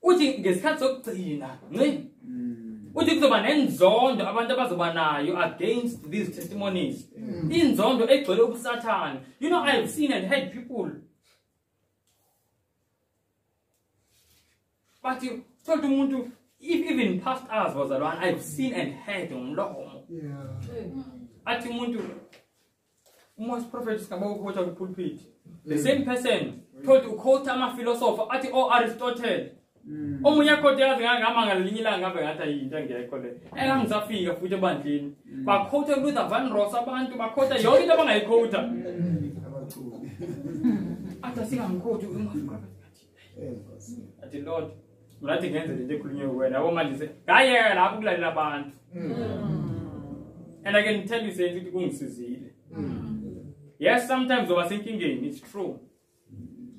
Uthi ngesikhathi sokugcina, uthi kuzoba nenzondo abantu abazoba nayo against these testimonies. Inzondo egcwele ubusathane. You know, I have seen and heard people, but you told umuntu, if even past us was around, I've seen and heard umlomo. Athi umuntu, most prophets kaba ukhotha ku pulpit. The same person told ukhotha ama philosopher athi Aristotle. Omunye khotha yazi ngama ngalinye ilanga ngabe ngathi ayinto engekho le. Engangisafika futhi ebandleni. Bakhotha Luther Van Ross abantu bakhotha yonke into abangayikhotha. Athi singamkhotha athi Lord, ngathi ngenze into ekhulunywe wena yabo manje ngayeka lapho kulalela abantu. And I can tell you saying ukuthi kungisizile. Yes, sometimes I was thinking it's true.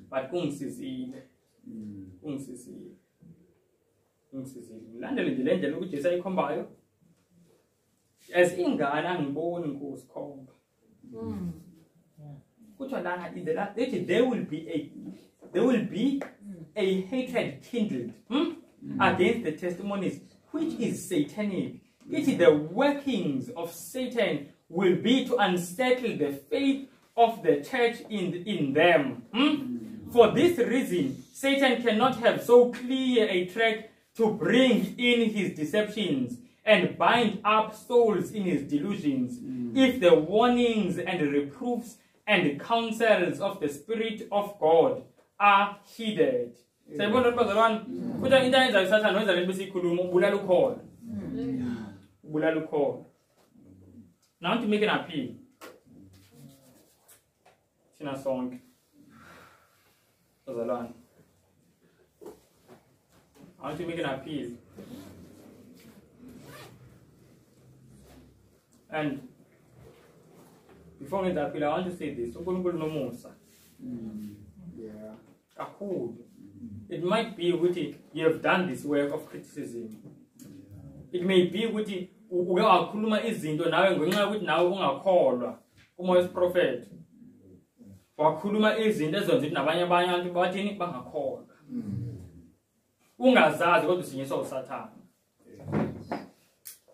But kungisizile. Kungisizile. Landele nje le ndlela ukuthi Jesu ayikhombayo. As ingane angiboni inkosi khomba. Kuthiwa lana in the last there will be a hatred kindled against the testimonies, which is satanic. It is the workings of Satan will be to unsettle the faith of the church in them. For this reason, Satan cannot have so clear a track to bring in his deceptions and bind up souls in his delusions if the warnings and reproofs and counsels of the Spirit of God are heeded. Sayibona bazalwane kuthi into ayenza isathana wenza lento besikhuluma ubulala ukhona. Ubulala ukhona. Now to make an appeal. Sina sonke. Bazalwane. I want to make an appeal. And before we appeal, I want to say this. uNkulunkulu nomusa. It might be ukuthi you have done this work of criticism. It may be ukuthi uke wakhuluma izinto nawe ngenxa ukuthi nawe ungakholwa uma wesiprophet. Wakhuluma izinto ezenza ukuthi nabanye abantu bathini bangakholwa. Ungazazi kodwa usinyiswa usathana.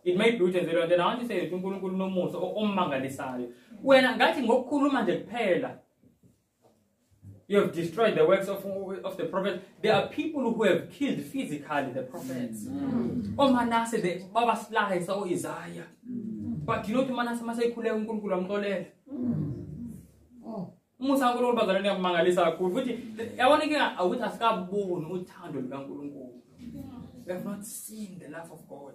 It may be ukuthi nje and then I want to say ukuthi uNkulunkulu nomusa ommangalisayo. Wena ngathi ngokukhuluma nje kuphela. You have destroyed the works of the prophets. There are people who have killed physically the prophets. Oh Manasseh, the Baba slice, oh Isaiah. But you know to Manasseh masayikhuleka uNkulunkulu amxolela. Umusa uNkulunkulu bazalwane yakumangalisa kakhulu futhi yabona ke awuthi asikaboni uthando lukaNkulunkulu. We have not seen the love of God.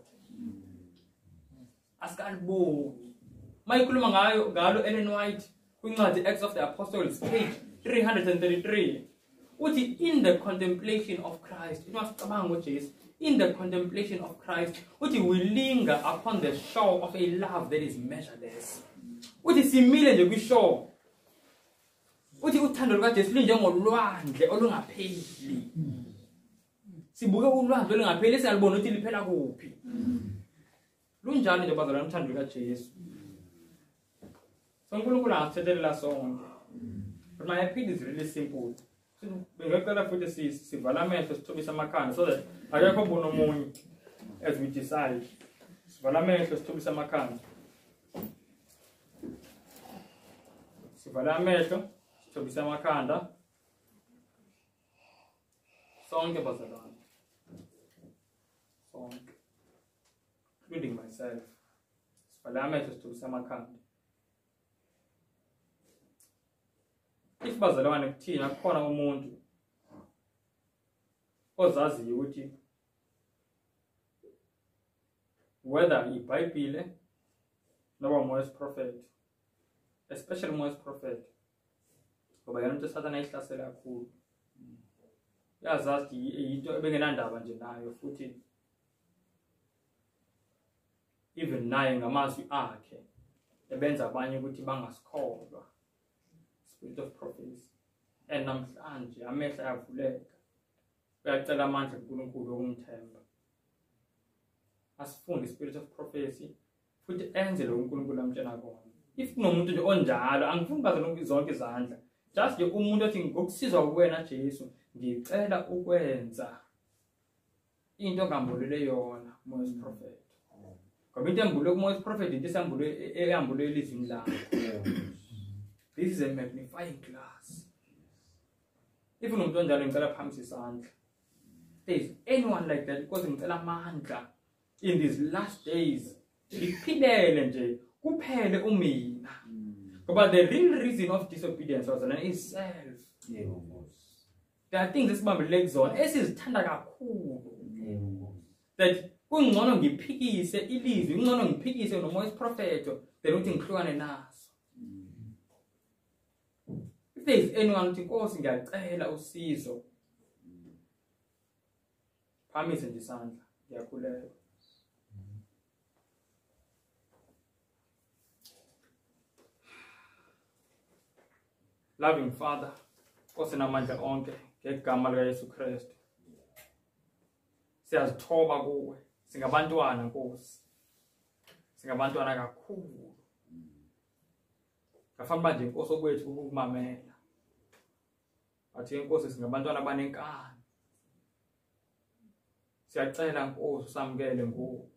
Asikaliboni. Mayikhuluma ngalo Ellen White kwincwadi Acts of the Apostles page 333. Uthi in the contemplation of Christ, it was cabanga uJesu. In the contemplation of Christ, uthi we linger upon the shore of a love that is measureless. Uthi simile nje kwishore. Uthi uthando lukaJesu linjengolwandle olungapheli. Sibuke ulwandle olungapheli siyalibona ukuthi liphela kuphi. Lunjalo nje bazalwane uthando lukaJesu. uNkulunkulu angasithethelele sonke. But my appeal is really simple. Bengicela futhi sivala amehlo sithobise amakhanda so that akekho obona omunye as we decide. Sivala amehlo sithobise amakhanda. Sivala amehlo sithobise amakhanda. Sonke bazalwane. Sonke. Including myself. Sivala amehlo sithobise amakhanda. If bazalwane kuthina kukhona umuntu ozaziyo ukuthi whether iBhayibhile noma Moyes prophet, especially Moyes prophet, ngoba yena umuntu sathana ayihlasela kakhulu. Yazazi into ebengenandaba nje nayo futhi even naye ngamazwi akhe ebenza abanye ukuthi bangasikholwa. Spirit of prophecy. And namhlanje amehlo ayavuleka. Uyacela amandla kuNkulunkulu okumthemba. Asifunde spirit of prophecy futhi enze lo uNkulunkulu amtshela kona. If kunomuntu nje onjalo angifuni bazalwane zonke izandla. Just nje umuntu othi ngokusizwa kuwena Jesu ngicela ukwenza into ngambulele yona umoya wesiprofeto. Ngoba into embulwe kumoya wesiprofeto into eyambulwe elizwini lakho. This is a magnifying glass. If umuntu onjalo ngicela phambi isandla. There is anyone like that because ngicela amandla in these last days. Iphilele nje kuphele umina. But the real reason of disobedience is self. There are things esibambelele kuzona esizithanda kakhulu. That kungcono ngiphikise ilizwi, kungcono ngiphikise nomoya wesiprofeto than ukuthi ngihlukane naso. If there is anyone uthi Nkosi ngiyacela usizo, phamise nje isandla, ngiyakhuleka. Loving Father, Nkosi namandla onke ngegama lika Yesu Kristu. Siyazithoba kuwe, singabantwana Nkosi. Singabantwana kakhulu. Ngafamba nje Nkosi okwethu ukukumamela. Athi Nkosi singabantwana abanenkani. Siyacela Nkosi usamkele ngoku.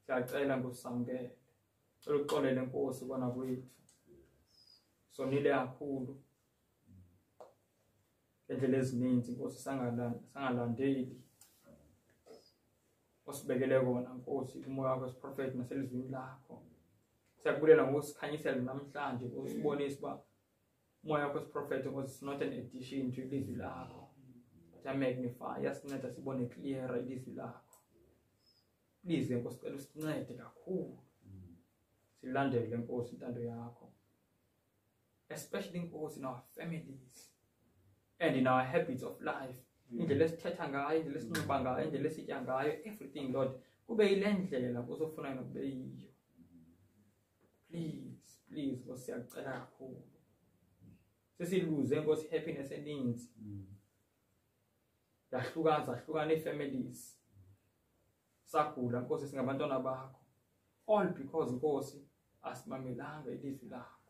Siyacela Nkosi usamkele. Uxolele Nkosi kona kwethu. Sonile kakhulu. Endlela ezininzi Nkosi sangalandeli. Osibekele kona Nkosi umoya wakho wesiprofeto naselizwini lakho. Siyakubulela ngosikhanyisela namhlanje usibonisa ba umoya wakho wesiprofeto was not an addition to ilizwi lakho. But I magnify yasinceda sibone clear ilizwi lakho. Please Nkosi cela usincede kakhulu. Silandele Nkosi intando yakho. Especially Nkosi in our families and in our habits of life. Indlela esithetha ngayo, indlela esinxiba ngayo, indlela esitya ngayo, everything Lord kube yilendlela kusofuna nokube yiyo. Please Nkosi siyacela kakhulu. Sesiluze Nkosi happiness eninzi. Yahlukana ifamilies. Sagula Nkosi singabantwana bakho. All because Nkosi asimamelanga ilizwi lakho.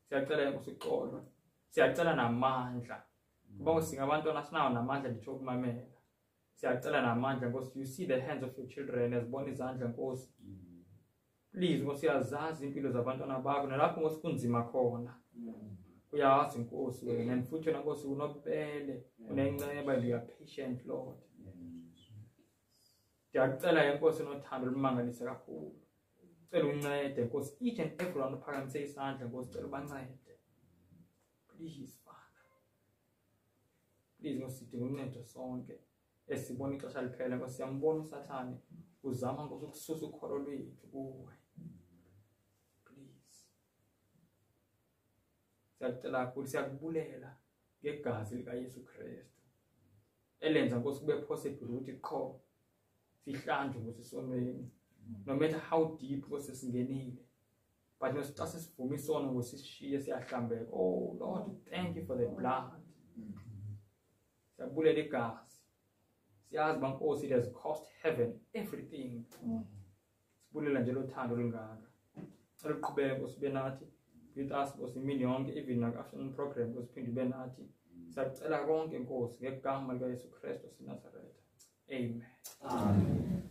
Siyacela Nkosi uxolo. Siyacela namandla. Kuba singabantwana sinawo namandla nditsho ukumamela. Siyacela namandla Nkosi. You see the hands of your children azibona izandla Nkosi. Please Nkosi uyazazi impilo zabantwana bakho nalapho Nkosi kunzima khona. Uyazi Nkosi wena and futhi Nkosi unobele unenceba and you are patient Lord. Ndiyacela Nkosi nothando lumangalise kakhulu. Cela uncede Nkosi each and everyone uphakamise isandla Nkosi cela ubancede. Please Father. Please Nkosi sidinga uncedo sonke. Esibona ixesha liphela Nkosi siyambona uSathane uzama Nkosi ukususa ukholo lwethu kuwe. Please. Siyacela kakhulu siyakubulela ngegazi lika Yesu Kristu. Elenza Nkosi kube possible ukuthi qho sihlanjwe Nkosi sonweni. No matter how deep Nkosi singenile. But Nkosi xa sisivuma isono Nkosi sishiye siyahlambeka. Oh Lord, thank you for the blood. Siyabulela igazi. Siyazi Nkosi it has cost heaven everything. Sibulela nje lo thando lungaka. Siqhubeke Nkosi benathi with us Nkosi imini yonke even like afternoon program Nkosi phinde benathi. Siyacela konke Nkosi ngegama lika Yesu Kristu waseNazaretha. Amen. Amen.